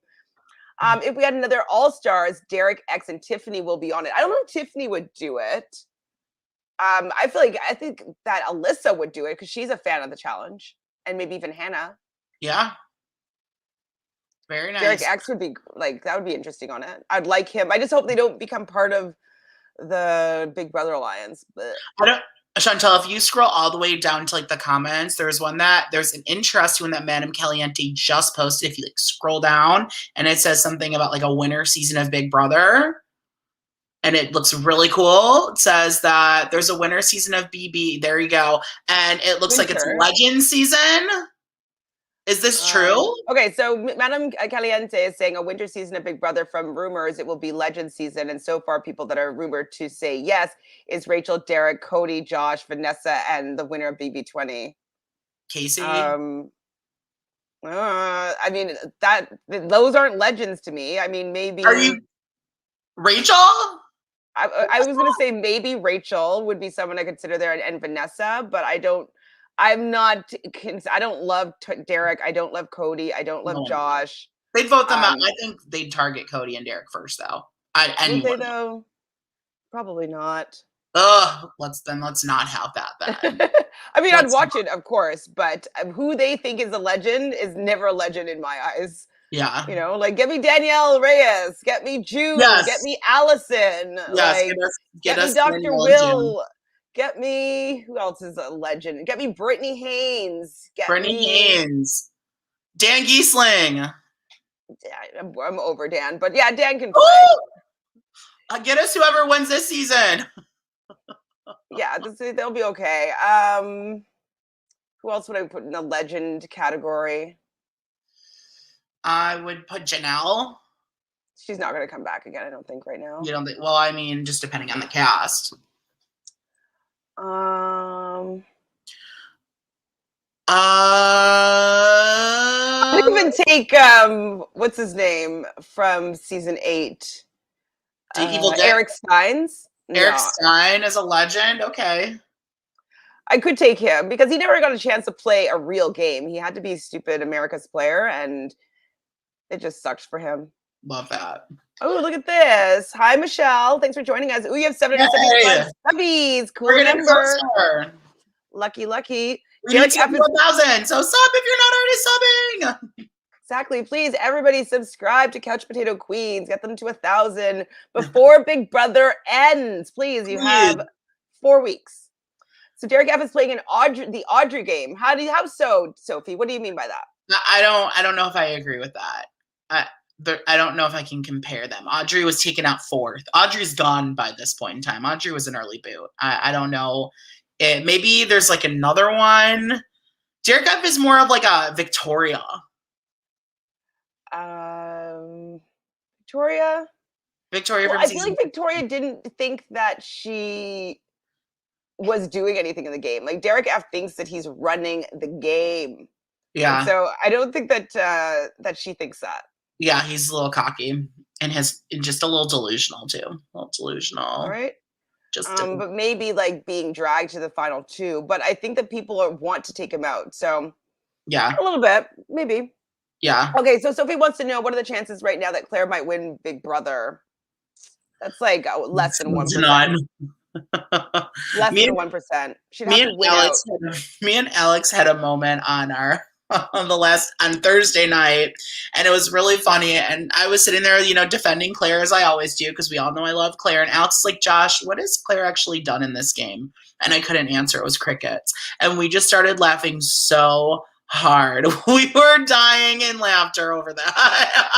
If we had another All-Stars, Derek, X, and Tiffany will be on it. I don't know if Tiffany would do it. I think that Alyssa would do it because she's a fan of the challenge, and maybe even Hannah. Yeah. Very nice. Derek X would be like, that would be interesting on it. I'd like him. I just hope they don't become part of the Big Brother alliance. But Chantele, if you scroll all the way down to like the comments, there's an interesting one that Madame Caliente just posted. If you like scroll down, and it says something about like a winter season of Big Brother, and it looks really cool. It says that there's a winter season of BB. There you go, and it looks like it's Legend season. Is this true? Okay, so Madame Caliente is saying a winter season of Big Brother. From rumors, it will be Legend season. And so far, people that are rumored to say yes is Rachel, Derek, Cody, Josh, Vanessa, and the winner of BB20. Casey? I mean, those aren't legends to me. I mean, maybe... Are you... Rachel? I was going to say maybe Rachel would be someone I consider there, and Vanessa, but I don't love Derek. I don't love Cody. I don't love Josh. They'd vote them out. I think they'd target Cody and Derek first, though. Would they, though? Probably not. Let's not have that then. I mean, I'd watch it, of course, but who they think is a legend is never a legend in my eyes. Yeah. You know, like, get me Danielle Reyes, get me June, get me Allison, get me Dr. Will. Get me, who else is a legend? Get me Brittany Haynes. Haynes. Dan Giesling. I'm over Dan, but yeah, Dan can play. Get us whoever wins this season. Yeah, they'll be okay. Who else would I put in the legend category? I would put Janelle. She's not going to come back again, I don't think, right now. You don't think? Well, I mean, just depending on the cast. I'd even take what's his name from season 8? Eric Steins. Eric Stein is a legend. Okay. I could take him because he never got a chance to play a real game. He had to be stupid America's player, and it just sucks for him. Love that. Oh, look at this. Hi, Michelle. Thanks for joining us. Oh, you have 775 subbies. Cool number. Lucky. We need 1,000. So sub if you're not already subbing. Exactly. Please, everybody subscribe to Couch Potato Queens. Get them to 1,000 before Big Brother ends. Please, you have 4 weeks. So Derek F is playing the Audrey game. How so, Sophie? What do you mean by that? I don't know if I agree with that. I don't know if I can compare them. Audrey was taken out 4th. Audrey's gone by this point in time. Audrey was an early boot. I don't know. Maybe there's like another one. Derek F is more of like a Victoria. Victoria. Victoria Well, from I feel season like Victoria didn't think that she was doing anything in the game. Like Derek F thinks that he's running the game. And Yeah. so I don't think that that she thinks that. Yeah, he's a little cocky and just a little delusional too. A little All delusional. right. Just But maybe like being dragged to the final two. But I think that people want to take him out. So yeah. a little bit, maybe. Yeah. Okay, so Sophie wants to know what are the chances right now that Claire might win Big Brother? That's like less than 1%. None. Less me than and 1%. She'd me have and to win out. Alex me and Alex had a moment on our on Thursday night, and it was really funny. And I was sitting there, defending Claire as I always do because we all know I love Claire. And Alex is like, Josh, what has Claire actually done in this game? And I couldn't answer. It was crickets, and we just started laughing so hard. We were dying in laughter over that.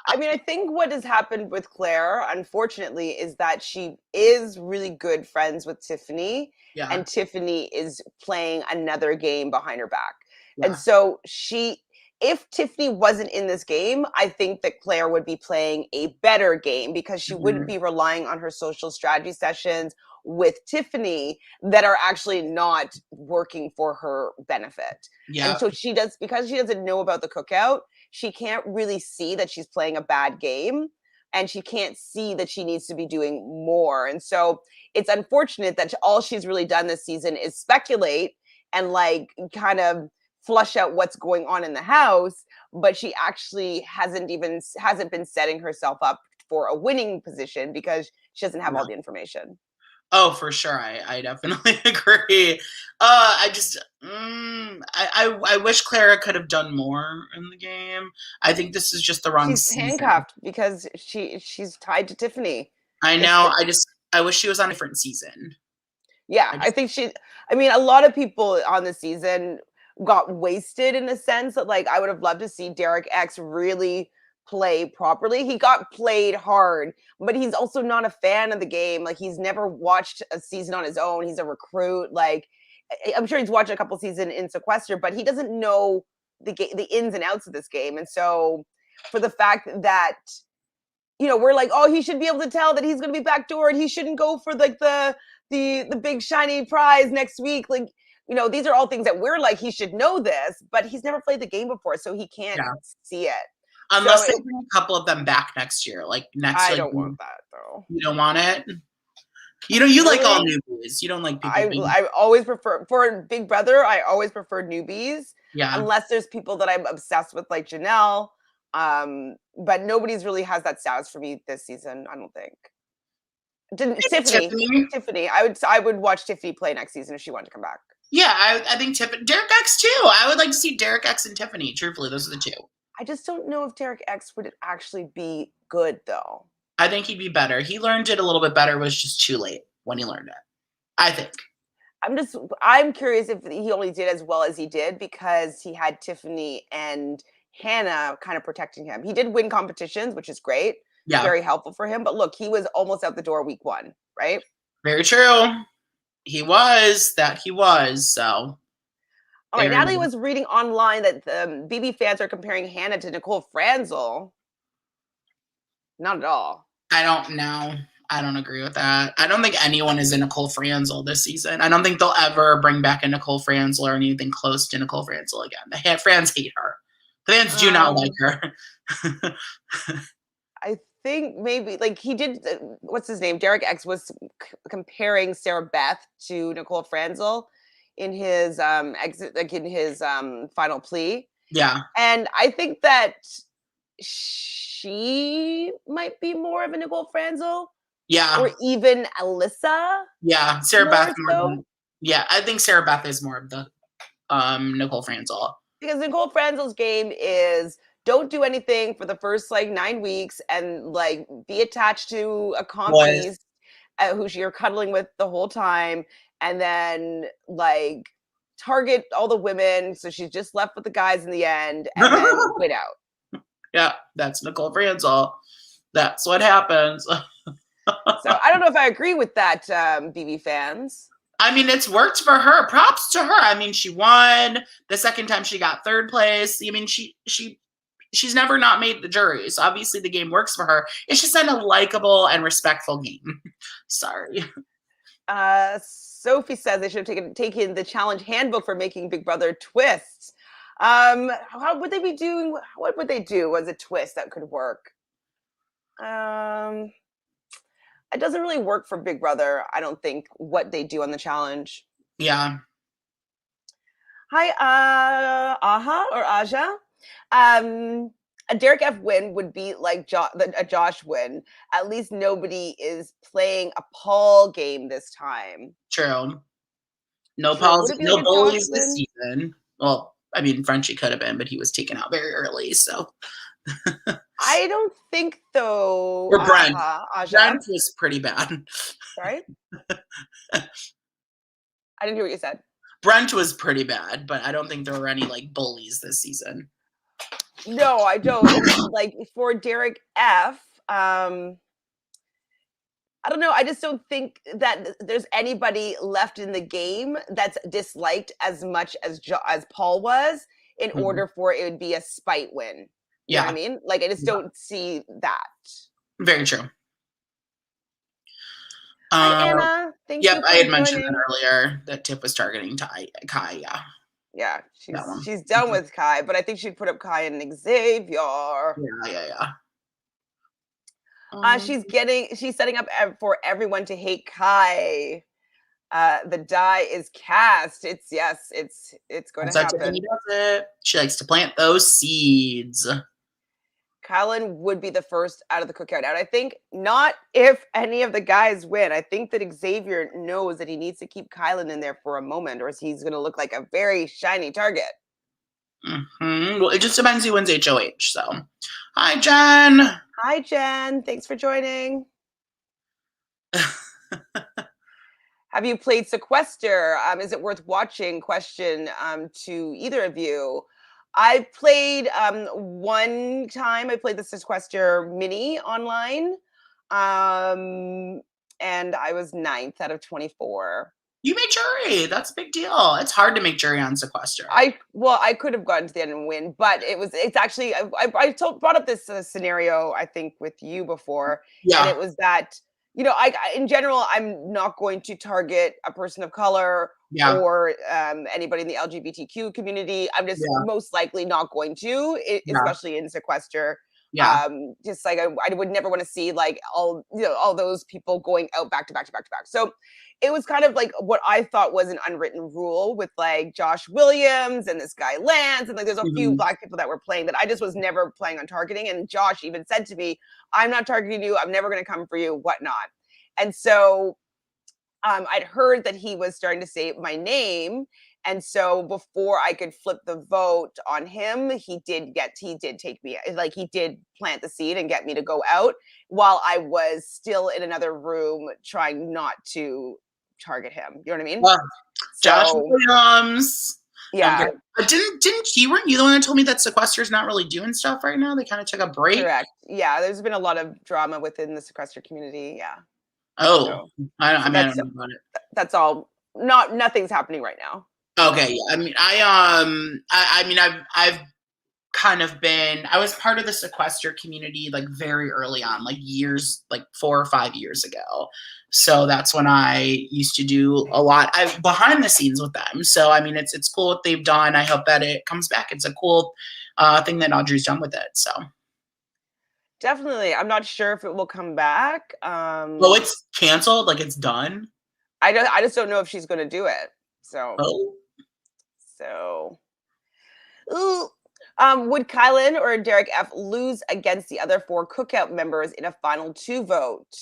I mean, I think what has happened with Claire, unfortunately, is that she is really good friends with Tiffany, Yeah, and Tiffany is playing another game behind her back. And yeah, so if Tiffany wasn't in this game, I think that Claire would be playing a better game because she wouldn't mhm, be relying on her social strategy sessions with Tiffany that are actually not working for her benefit. And yeah, so because she doesn't know about the cookout, she can't really see that she's playing a bad game and she can't see that she needs to be doing more. And so it's unfortunate that all she's really done this season is speculate and like kind of flush out what's going on in the house, but she actually hasn't been setting herself up for a winning position because she doesn't have yeah. all the information. Oh, for sure. I definitely agree. I just, I wish Clara could have done more in the game. I think this is just the wrong She's season. handcuffed because she's tied to Tiffany. I It's know. I wish she was on a different season. Yeah, I I just, think I mean, a lot of people on the season got wasted in the sense that, like, I would have loved to see Derek X really play properly. He got played hard, but he's also not a fan of the game. Like, he's never watched a season on his own. He's a recruit. Like, I'm sure he's watched a couple seasons in Sequester, but he doesn't know the ins and outs of this game. And so, for the fact that we're like, oh, he should be able to tell that he's going to be backdoor and he shouldn't go for like the big shiny prize next week. Like, these are all things that we're like, he should know this, but he's never played the game before, so he can't yeah. see it. So Unless they bring a couple of them back next year, I like don't want that though. you don't want it. You like all Really, newbies. You don't like people I being, I always prefer for Big Brother. I always prefer newbies, yeah. unless there's people that I'm obsessed with, like Janelle. But nobody's really has that status for me this season. I don't think. Didn't Maybe Tiffany? Tiffany. Tiffany. I would watch Tiffany play next season if she wanted to come back. Yeah, I think Tiffany, Derek X too. I would like to see Derek X and Tiffany. Truthfully, those are the two. I just don't know if Derek X would actually be good though. I think he'd be better. He learned it a little bit better. It was just too late when he learned it. I think. I'm curious if he only did as well as he did because he had Tiffany and Hannah kind of protecting him. He did win competitions, which is great, Yeah, very helpful for him. But look, he was almost out the door week one, right? very true. He was that he was. So All right, there. Natalie was reading online that the BB fans are comparing Hannah to Nicole Franzel. Not at all. I don't know. I don't agree with that. I don't think anyone is a Nicole Franzel this season. I don't think they'll ever bring back a Nicole Franzel or anything close to Nicole Franzel again. The fans hate her. The fans do not like Um, her. I think maybe like he did. What's his name? Derek X was comparing Sarah Beth to Nicole Franzel in his exit, like in his final plea, Yeah, and I think that she might be more of a Nicole Franzel, yeah, or even Alyssa yeah. Sarah Beth more more so. than, yeah. I think Sarah Beth is more of the Nicole Franzel. Because Nicole Franzel's game is don't do anything for the first like 9 weeks and like be attached to a Was compie who you're cuddling with the whole time, and then like target all the women. So she's just left with the guys in the end, and then quit out. yeah, that's Nicole Franzel. That's what happens. So I don't know if I agree with that, BB fans. I mean, it's worked for her. Props to her. I mean, she won the second time she got third place. I mean, she she's never not made the jury. So obviously the game works for her. It's just not a likable and respectful game. Sorry. Sophie says they should have taken the challenge handbook for making Big Brother twists. How would they be doing? What would they do as a twist that could work? It doesn't really work for Big Brother, I don't think, what they do on the challenge. Yeah. Hi, Aha or Aja. A Derek F win would be like a Josh win. At least nobody is playing a Paul game this time. True. No True. Pauls, Would it be no like a Josh bullies this win? season. Well, I mean, Frenchie could have been, but he was taken out very early. So, I don't think though. or Brent. Aja. Brent was pretty bad. Sorry, I didn't hear what you said. Brent was pretty bad, but I don't think there were any like bullies this season. No, I don't. And, like for Derek F, I don't know. I just don't think that there's anybody left in the game that's disliked as much as as Paul was in order for it would be a spite win. You know what I mean? Like I just don't see that. Very true. Hi, Anna. Thank you for I had mentioned that joining. earlier that Tip was targeting Kai. Yeah. Yeah, she's done with Kai, but I think she'd put up Kai and Xavier. Yeah. She's setting up for everyone to hate Kai. The die is cast. It's going to happen. Tiffany does it. She likes to plant those seeds. Kylan would be the first out of the cookout. And I think not if any of the guys win. I think that Xavier knows that he needs to keep Kylan in there for a moment, or he's going to look like a very shiny target. Well, it just depends who wins HOH. So, hi, Jen. Hi, Jen. Thanks for joining. Have you played Sequester? Is it worth watching? Question to either of you. I played one time. I played the Sequester mini online, and I was 9th out of 24. You made jury. That's a big deal. It's hard to make jury on Sequester. I could have gotten to the end and win, but it's actually I brought up this scenario I think with you before, and it was that I in general I'm not going to target a person of color or anybody in the LGBTQ community. I'm just most likely not going to, especially in Sequester. Just like I would never want to see like all those people going out back to back. So it was kind of like what I thought was an unwritten rule with like Josh Williams and this guy Lance, and like there's a few black people that were playing that I just was never planning on targeting. And Josh even said to me, "I'm not targeting you. I'm never going to come for you. Whatnot." And so I'd heard that he was starting to say my name. And so before I could flip the vote on him, he did take me, like he did plant the seed and get me to go out while I was still in another room trying not to target him. You know what I mean? Well, Josh Williams. Yeah. But weren't you the one that told me that Sequester's not really doing stuff right now? They kind of took a break. Correct. Yeah. There's been a lot of drama within the Sequester community. Yeah. Oh, so, I don't know about it. That's all. Nothing's happening right now. Okay. Yeah. I mean, I've kind of been, I was part of the Sequester community like very early on, like years, like 4 or 5 years ago. So that's when I used to do a lot behind the scenes with them. So, I mean, it's cool what they've done. I hope that it comes back. It's a cool thing that Audrey's done with it. So. Definitely. I'm not sure if it will come back. Well, it's canceled. Like it's done. I just don't know if she's going to do it. So. Oh. So. Ooh. Would Kylan or Derek F lose against the other 4 cookout members in a final 2 vote?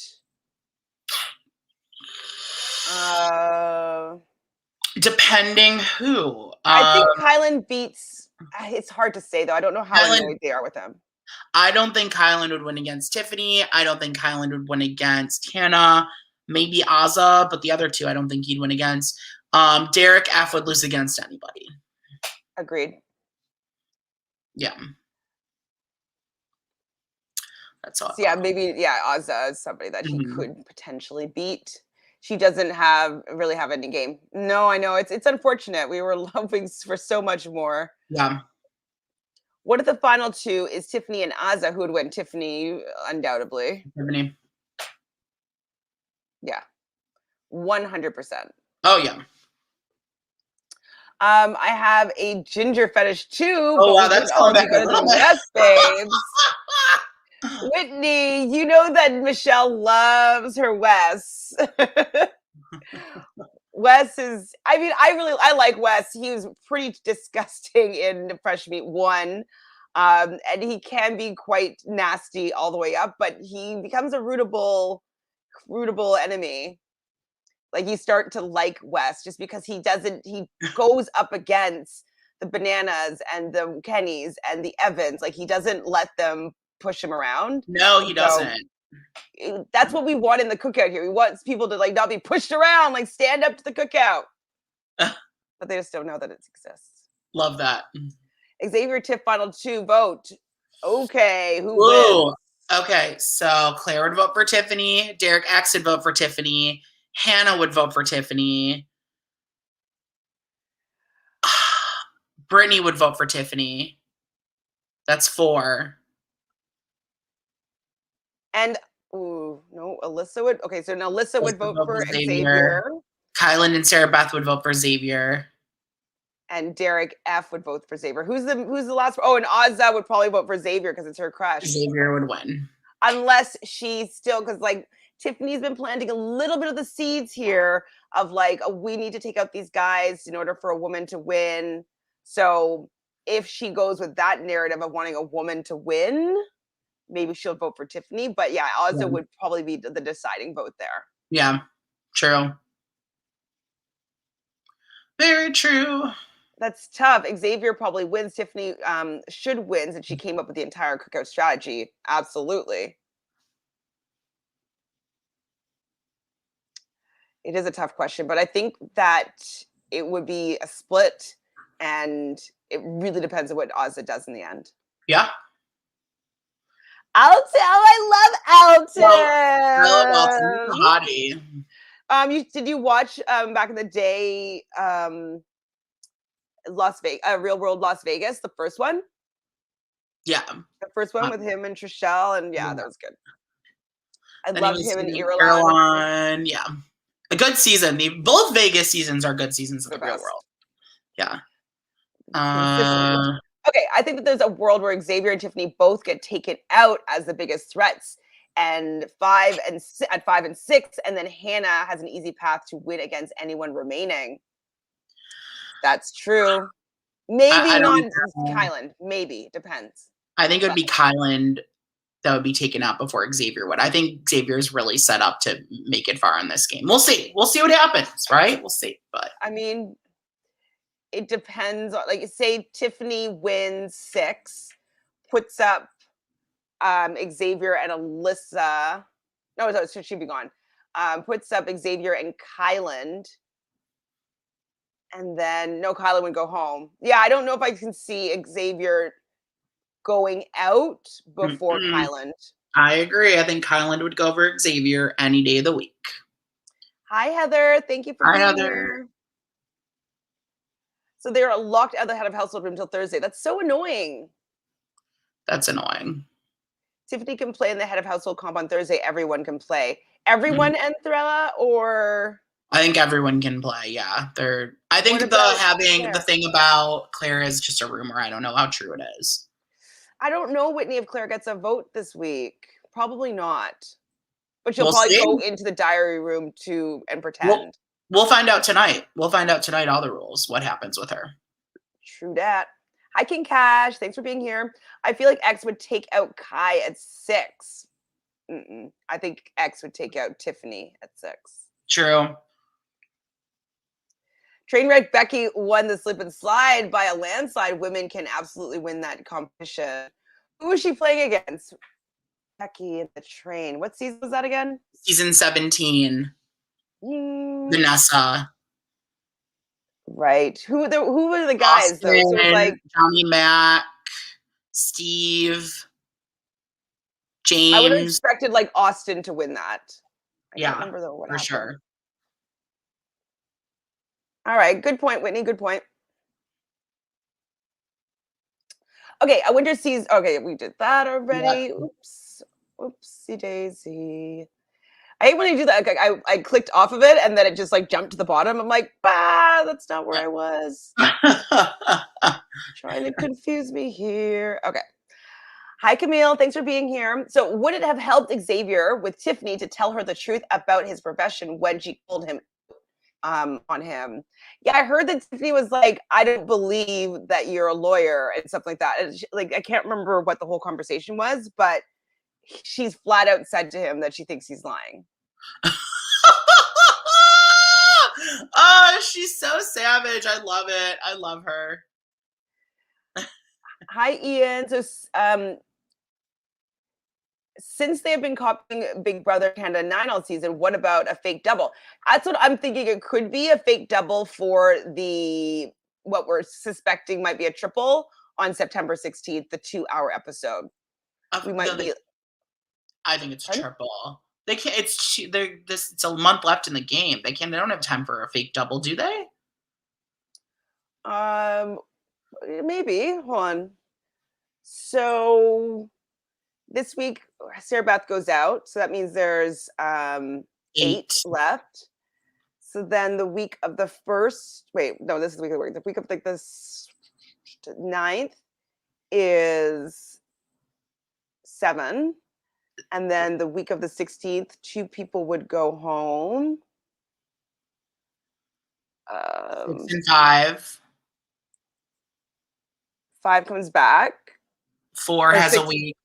Depending who. I think Kylan beats. It's hard to say though. I don't know how annoyed they are with him. I don't think Kylan would win against Tiffany. I don't think Kylan would win against Hannah. Maybe Azza, but the other 2 I don't think he'd win against. Derek F would lose against anybody. Agreed. Yeah. That's all. So yeah, maybe Azza is somebody that he could potentially beat. She doesn't really have any game. No, I know it's unfortunate. We were hoping for so much more. Yeah. What if the final two is Tiffany and Azza? Who would win? Tiffany, undoubtedly. Tiffany. Yeah, 100%. Oh yeah. I have a ginger fetish too, Oh but wow, we could that's all going be back a good as little the bit. West babes. Whitney, you know that Michelle loves her Wes. Wes is, I mean, I like Wes. He was pretty disgusting in Fresh Meat 1. And he can be quite nasty all the way up, but he becomes a rootable enemy. Like you start to like Wes just because he goes up against the Bananas and the Kennys and the Evans. Like he doesn't let them push him around. No, he So doesn't. that's what we want in the cookout here. We want people to like not be pushed around, like stand up to the cookout. But they just don't know that it exists. Love that. Xavier Tiff final 2 vote. Okay, who Whoa. wins? Okay, so Claire would vote for Tiffany. Derek X would vote for Tiffany. Hannah would vote for Tiffany. Brittany would vote for Tiffany. That's 4. And no, Alyssa would. Okay, so now Alyssa would vote for Xavier. Xavier. Kylan and Sarah Beth would vote for Xavier. And Derek F would vote for Xavier. Who's the last? Oh, and Ozza would probably vote for Xavier because it's her crush. Xavier would win. Unless she's still, because like Tiffany's been planting a little bit of the seeds here of like, we need to take out these guys in order for a woman to win. So if she goes with that narrative of wanting a woman to win, maybe she'll vote for Tiffany. But yeah, Ozza would probably be the deciding vote there. Yeah, true. Very true. That's tough. Xavier probably wins. Tiffany should win since she came up with the entire cookout strategy. Absolutely. It is a tough question, but I think that it would be a split, and it really depends on what Ozza does in the end. Yeah. Alton, I love Alton. I love Alton. He's a hottie. Did you watch back in the day Real World Las Vegas, the first one? Yeah. The first one with him and Trishelle, and yeah, that was good. I loved him and Irulan. Yeah. A good season. Both Vegas seasons are good seasons of the Real World. Yeah. Okay, I think that there's a world where Xavier and Tiffany both get taken out as the biggest threats, and 5 and 6, and then Hannah has an easy path to win against anyone remaining. That's true. Maybe not Kylan. Maybe. Depends. I think it would be Kylan that would be taken out before Xavier would. I think Xavier's really set up to make it far in this game. We'll see. We'll see what happens, right? We'll see. But I mean, it depends on, like, say Tiffany wins 6, puts up Xavier and Alyssa. No, she'd be gone. Puts up Xavier and Kylan. And then Kylan would go home. Yeah, I don't know if I can see Xavier going out before Kylan. I agree. I think Kylan would go over Xavier any day of the week. Hi, Heather. Thank you for being here. So they're locked out of the head of household room until Thursday. That's so annoying. That's annoying. Tiffany can play in the head of household comp on Thursday. Everyone can play. Everyone and Thrella, or I think everyone can play. Yeah, I think the thing about Claire is just a rumor. I don't know how true it is. I don't know, Whitney, if Claire gets a vote this week. Probably not. But she'll probably go into the diary room and pretend. We'll find out tonight. We'll find out tonight all the rules, what happens with her. True that. Hi, King Cash. Thanks for being here. I feel like X would take out Kai at 6. I think X would take out Tiffany at 6. True. Trainwreck Becky won the slip and slide by a landslide. Women can absolutely win that competition. Who is she playing against? Becky in the train. What season was that again? Season 17. Vanessa. Right. Who were the guys though? So it was like Johnny Mac, Steve, James. I would have expected like Austin to win that. I can't remember though what for happened. Sure. All right, good point, Whitney. Good point. Okay, a winter season. Okay, we did that Yeah. already. Oops. Oopsie daisy. I hate when I do that. Like, I clicked off of it and then it just like jumped to the bottom. I'm like, bah, that's not where I was. Trying to confuse me here. Okay. Hi, Camille. Thanks for being here. So, would it have helped Xavier with Tiffany to tell her the truth about his profession when she called him on him? Yeah, I heard that Tiffany was like, "I don't believe that you're a lawyer" and stuff like that. And like, I can't remember what the whole conversation was, but she's flat out said to him that she thinks he's lying. Oh, she's so savage. I love it. I love her. Hi, Ian. So, since they have been copying Big Brother Canada 9 all season, what about a fake double? That's what I'm thinking. It could be a fake double for the what we're suspecting might be a triple on September 16th, the 2-hour episode. We might No, be. I think it's Pardon? triple. They can't. It's a month left in the game. They don't have time for a fake double, do they? Maybe. Hold on. So this week, Sarah Beth goes out, so that means there's 8 8. left. So then the week of the first, wait, no, this is the week of the work. The week of like the 9th is 7. And then the week of the 16th, 2 people would go home. 6 and 5. 5 comes back. 4 Or has 6. a week.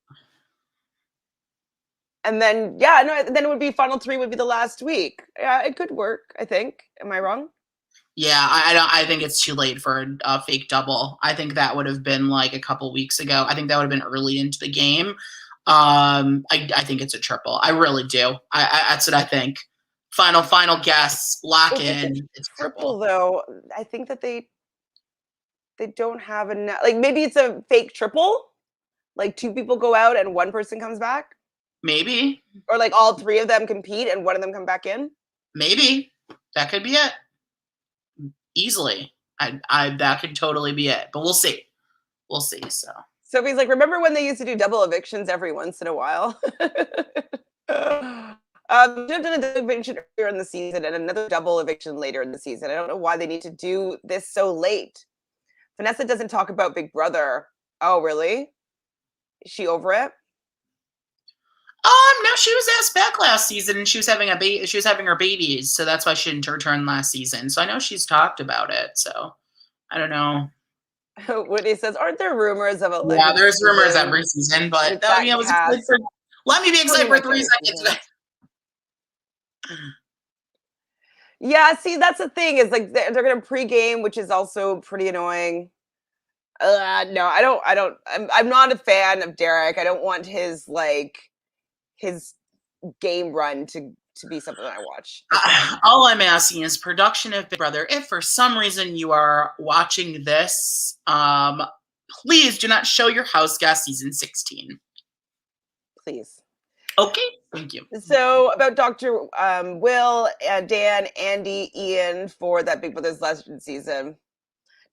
And then, yeah, no, then it would be final 3 would be the last week. Yeah, it could work, I think. Am I wrong? Yeah, I think it's too late for a fake double. I think that would have been like a couple weeks ago. I think that would have been early into the game. I think it's a triple. I really do. That's what I think. Final guess. Lock in. It's Triple triple. though, I think that they don't have enough. Like maybe it's a fake triple. Like 2 people go out and 1 person comes back, Maybe. or like all 3 of them compete and 1 of them come back in. Maybe. That could be it. Easily. That could totally be it. But we'll see. We'll see. So Sophie's like, remember when they used to do double evictions every once in a while? Should have done a double eviction earlier in the season and another double eviction later in the season. I don't know why they need to do this so late. Vanessa doesn't talk about Big Brother. Oh, really? Is she over it? no, she was asked back last season, and she was having she was having her babies, so that's why she didn't return last season. So I know she's talked about it. So I don't know. Woody says, "Aren't there rumors of a Yeah, legend there's rumors season every season, but with that it was excited cast?" for. Let me be excited Pretty for much 3 every seconds. season. Yeah, see, that's the thing is like they're gonna pregame, which is also pretty annoying. No, I don't. I'm not a fan of Derek. I don't want his his game run to be something I watch. All I'm asking is production of Big Brother. If for some reason you are watching this, please do not show your house guest season 16. Please. Okay, thank you. So about Dr. Will, Dan, Andy, Ian for that Big Brother's Legend season.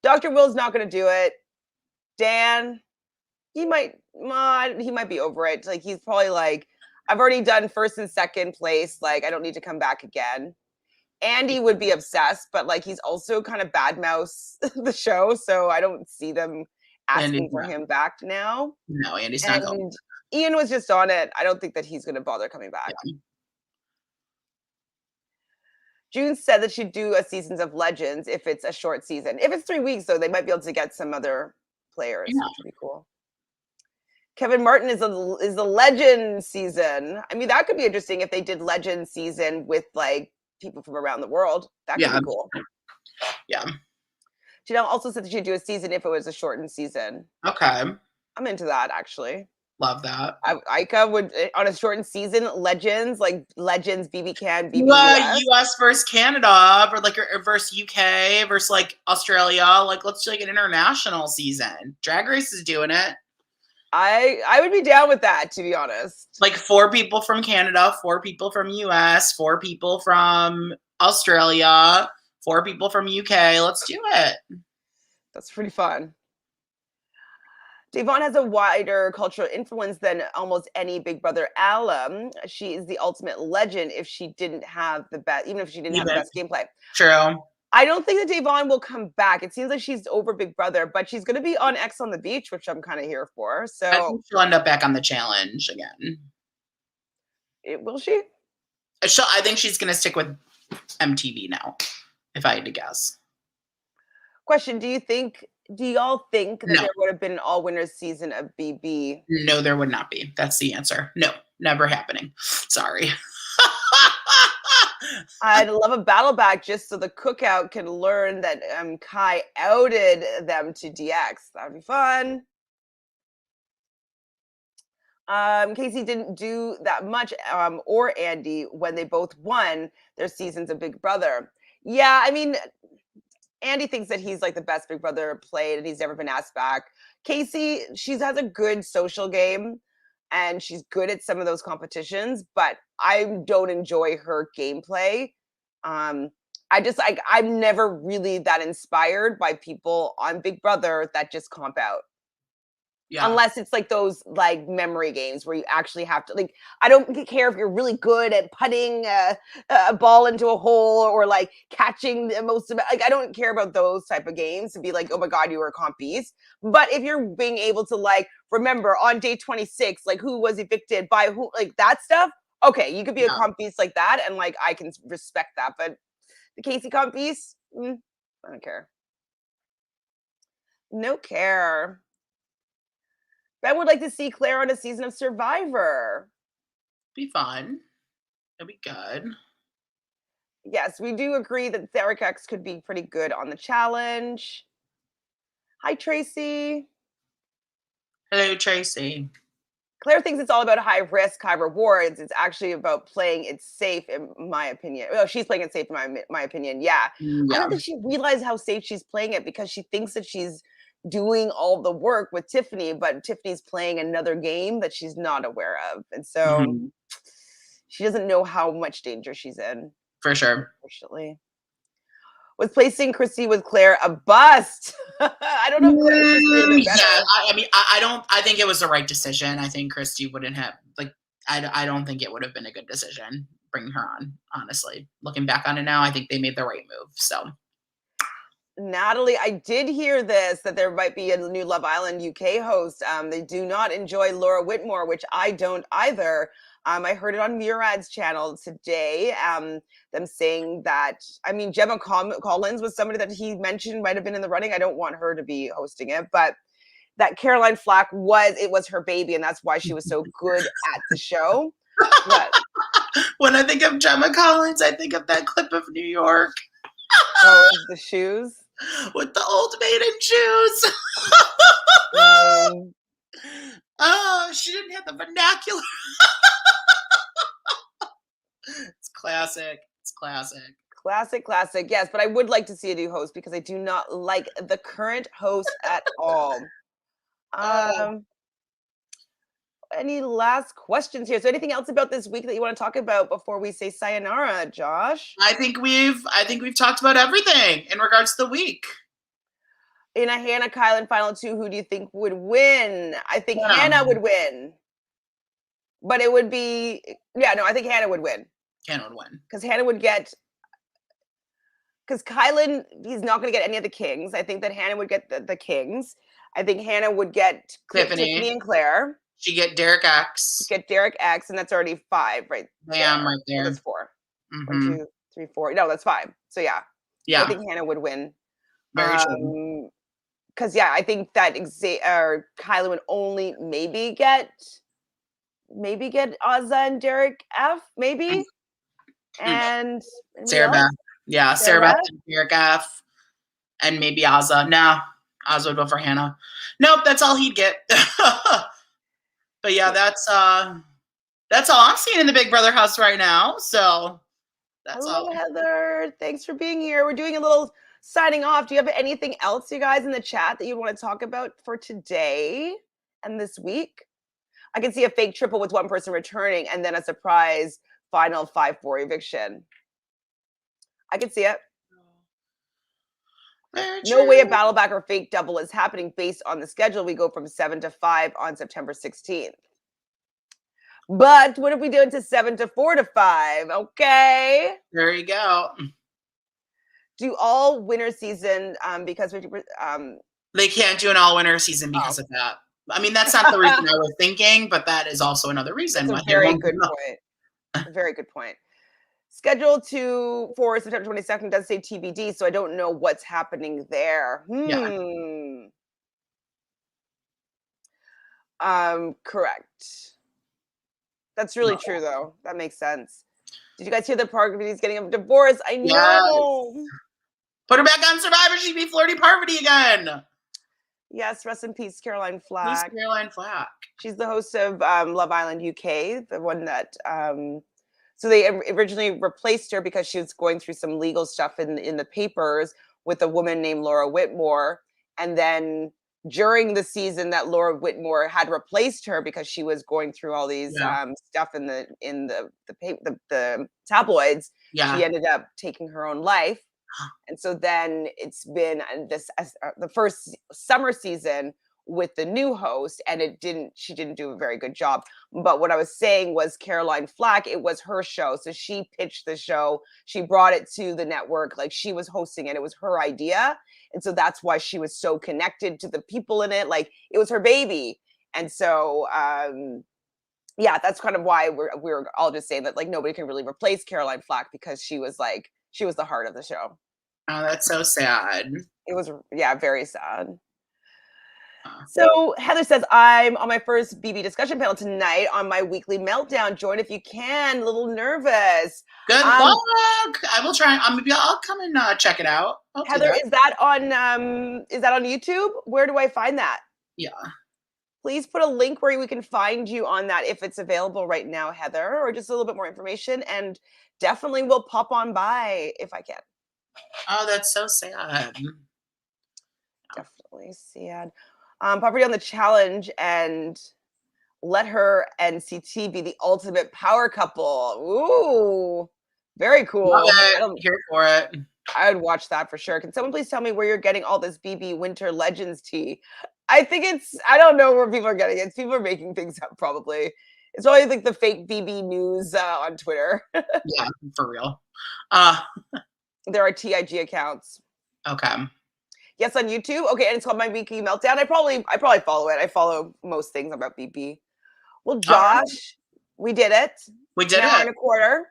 Dr. Will's not going to do it. Dan, he might be over it. Like he's probably like, I've already done first and second place. Like I don't need to come back again. Andy would be obsessed, but like he's also kind of bad mouths the show, so I don't see them asking for him back now. No, Andy's not going. And Ian was just on it. I don't think that he's going to bother coming back. Yeah. June said that she'd do a seasons of Legends if it's a short season. If it's 3 weeks, though, they might be able to get some other players, which would be cool. Kevin Martin is the Legend season. I mean, that could be interesting if they did Legend season with like people from around the world. That could be cool. Yeah. Janelle also said that she'd do a season if it was a shortened season. Okay. I'm into that, actually. Love that. Ika would, on a shortened season, Legends, like Legends, BB Can, BB US versus Canada, or like versus UK versus like Australia. Like, let's do like an international season. Drag Race is doing it. I would be down with that, to be honest. Like 4 people from Canada, 4 people from US, 4 people from Australia, 4 people from UK. Let's do it. That's pretty fun. Devon has a wider cultural influence than almost any Big Brother alum. She is the ultimate legend if she didn't have the best, even if she didn't have the Even best gameplay. true. I don't think that Devon will come back. It seems like she's over Big Brother, but she's going to be on X on the Beach, which I'm kind of here for. I So, think she'll end up back on the challenge again. will she? I think she's going to stick with MTV now, if I had to guess. Question: do y'all think that No. there would have been an all winners season of BB? No, there would not be. That's the answer. No, never happening. Sorry. I'd love a battle back just so the cookout can learn that Kai outed them to DX. That would be fun. Casey didn't do that much, or Andy, when they both won their seasons of Big Brother. Yeah, I mean, Andy thinks that he's like the best Big Brother played and he's never been asked back. Casey, she has a good social game and she's good at some of those competitions, but I don't enjoy her gameplay. I'm never really that inspired by people on Big Brother that just comp out. Yeah. Unless it's like those like memory games where you actually have to like, I don't care if you're really good at putting a ball into a hole or like catching the most of it. Like, I don't care about those type of games to be like, oh my God, you were a comp beast. But if you're being able to like, remember on day 26, like who was evicted by who, like that stuff. Okay, you could be a comp beast like that. And like, I can respect that. But the Casey comp beast, I don't care. No care. Ben would like to see Claire on a season of Survivor. Be fun. It'll be good. Yes, we do agree that Derek X could be pretty good on the challenge. Hi, Tracy. Hello, Tracy. Claire thinks it's all about high risk, high rewards. It's actually about playing it safe, in my opinion. Well, she's playing it safe, in my opinion. Yeah. I don't think she realized how safe she's playing it because she thinks that she's doing all the work with Tiffany, but Tiffany's playing another game that she's not aware of. And so she doesn't know how much danger she's in. For sure. Unfortunately. Was placing Christy with Claire a bust? I don't know if Christy would have been better. Yeah, I mean, I don't. I think it was the right decision. I think Christy wouldn't have like. I don't think it would have been a good decision bringing her on. Honestly, looking back on it now, I think they made the right move. So, Natalie, I did hear this that there might be a new Love Island UK host. They do not enjoy Laura Whitmore, which I don't either. I heard it on Murad's channel today. Them saying that, I mean, Gemma Collins was somebody that he mentioned might have been in the running. I don't want her to be hosting it, but that Caroline Flack was her baby, and that's why she was so good at the show. But when I think of Gemma Collins, I think of that clip of New York. Oh, the shoes with the old maiden shoes. Oh, she didn't have the vernacular. It's classic. It's classic. Classic. Yes, but I would like to see a new host because I do not like the current host at all. Any last questions here? So anything else about this week that you want to talk about before we say sayonara, Josh? I think we've talked about everything in regards to the week. In a Hannah Kylan final two, who do you think would win? I think Hannah would win. But it would be, I think Hannah would win. Hannah would win. Because Hannah would get, because Kylan, he's not going to get any of the kings. I think that Hannah would get the kings. I think Hannah would get Tiffany and Claire. She get Derek X. And that's already 5, right? Bam, right there. That's 4. 1, 2, 3, 4. No, that's 5. So yeah. I think Hannah would win. Very true. Because I think that Kyla would only maybe get Ozza and Derek F, maybe. And Sarah Beth. Yeah, Sarah Beth and Derek F. And maybe Ozza. No, Ozza would go for Hannah. Nope, that's all he'd get. But yeah, that's all I'm seeing in the Big Brother house right now. So that's all. Heather, thanks for being here. We're doing a little signing off. Do you have anything else, you guys, in the chat that you want to talk about for today and this week? I can see a fake triple with one person returning and then a surprise final 5-4 eviction. I can see it. Very No way a true. battle back or fake double is happening based on the schedule. We go from 7 to 5 on September 16th. But what if we do it to 7 to 4 to 5? Okay. There you go. Do all winter season because 50%. They can't do an all-winter season because of that. I mean, that's not the reason I was thinking, but that is also another reason That's why a they very won't good do point. Very good point. Scheduled for September 22nd does say TBD, so I don't know what's happening there. Yeah. Correct. That's really true, though. That makes sense. Did you guys hear the Parvati's getting a divorce? I Yes. know. Put her back on Survivor. She'd be flirty Parvati again. Yes, rest in peace, Caroline Please, Flack. Caroline Flack. She's the host of Love Island UK, the one that. So they originally replaced her because she was going through some legal stuff in the papers with a woman named Laura Whitmore, and then during the season that Laura Whitmore had replaced her because she was going through all these stuff in the tabloids, she ended up taking her own life. And so then it's been the first summer season with the new host, and she didn't do a very good job. But what I was saying was Caroline Flack, it was her show. So she pitched the show. She brought it to the network. Like, she was hosting it. It was her idea. And so that's why she was so connected to the people in it. Like, it was her baby. And so, yeah, that's kind of why we're all just saying that, like, nobody can really replace Caroline Flack because she was the heart of the show. Oh, that's so sad. It was, yeah, very sad. So Heather says, I'm on my first BB discussion panel tonight on my weekly meltdown. Join if you can. A little nervous. Good luck. I will try. Maybe I'll come and check it out. Heather, is that on YouTube? Where do I find that? Yeah. Please put a link where we can find you on that if it's available right now, Heather, or just a little bit more information. And definitely will pop on by if I can. Oh, that's so sad. Definitely sad. Property on the challenge and let her and CT be the ultimate power couple. Ooh, very cool. Love it. Here for it. I would watch that for sure. Can someone please tell me where you're getting all this BB Winter Legends tea? I think I don't know where people are getting it. People are making things up probably. It's probably like the fake BB news on Twitter. Yeah, for real. There are TIG accounts. Okay. Yes, on YouTube. Okay, and it's called My Weekly Meltdown. I probably follow it. I follow most things about BB. Well, Josh, we did it. We did it. An hour and a quarter.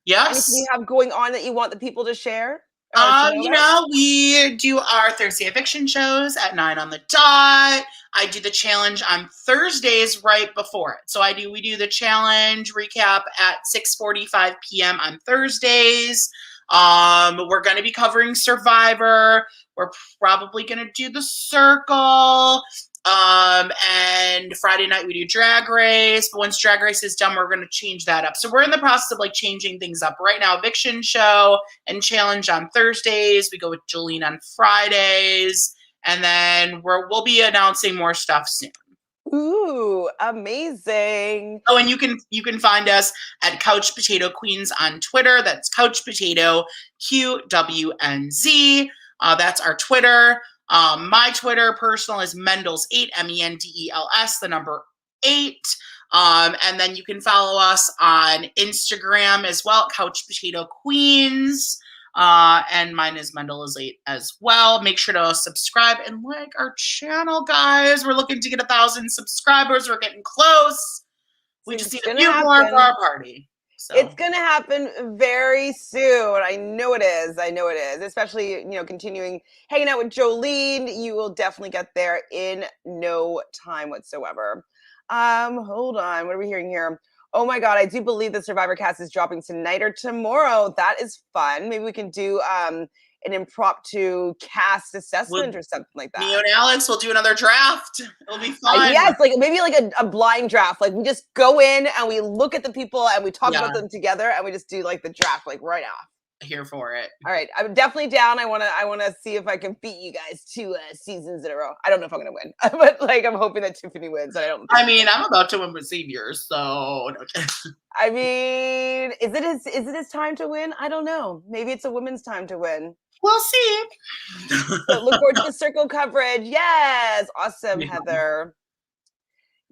Yes. Anything you have going on that you want the people to share? We do our Thursday eviction shows at 9 on the dot. I do the challenge on Thursdays right before it. So we do the challenge recap at 6:45 p.m. on Thursdays. We're going to be covering Survivor. We're probably going to do the Circle. And Friday night we do Drag Race. But once Drag Race is done, we're going to change that up. So we're in the process of changing things up. Right now, eviction show and challenge on Thursdays. We go with Jolene on Fridays. And then we'll be announcing more stuff soon. Ooh, amazing. Oh, and you can find us at Couch Potato Queens on Twitter. That's Couch Potato QWNZ. That's our Twitter. My Twitter personal is Mendels8, MENDELS, the number 8. And then you can follow us on Instagram as well, Couch Potato Queens. And mine is Mendels8 as well. Make sure to subscribe and like our channel, guys. We're looking to get 1,000 subscribers. We're getting close. We just need a few more for our party. So. It's going to happen very soon. I know it is. Especially, continuing hanging out with Jolene. You will definitely get there in no time whatsoever. Hold on. What are we hearing here? Oh my God, I do believe the Survivor cast is dropping tonight or tomorrow. That is fun. Maybe we can do an impromptu cast assessment or something like that. Me and Alex will do another draft. It'll be fun. Yes, maybe a blind draft. We just go in and we look at the people and we talk about them together and we just do the draft right off. Here for it. All right, I'm definitely down. I wanna see if I can beat you guys 2 seasons in a row. I don't know if I'm gonna win, but I'm hoping that Tiffany wins. I'm about to win with seniors, so. I mean, is it his time to win? I don't know. Maybe it's a women's time to win. We'll see. So look forward to the circle coverage. Yes. Awesome, Yeah. Heather.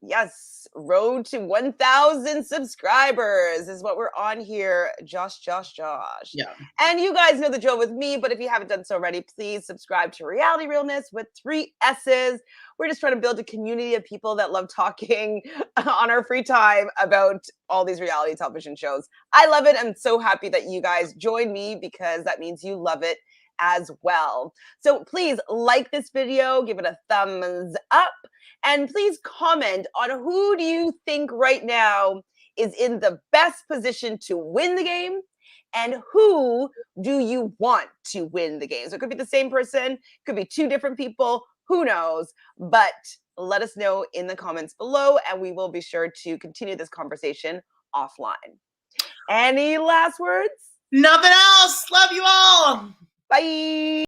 Yes. Road to 1,000 subscribers is what we're on here. Josh. Yeah. And you guys know the drill with me, but if you haven't done so already, please subscribe to Reality Realness with 3 S's. We're just trying to build a community of people that love talking on our free time about all these reality television shows. I love it. I'm so happy that you guys join me because that means you love it as well. So please like this video, give it a thumbs up, and please comment on who do you think right now is in the best position to win the game and who do you want to win the game. So it could be the same person, could be 2 different people, who knows, but let us know in the comments below and we will be sure to continue this conversation offline. Any last words? Nothing else. Love you all. Bye.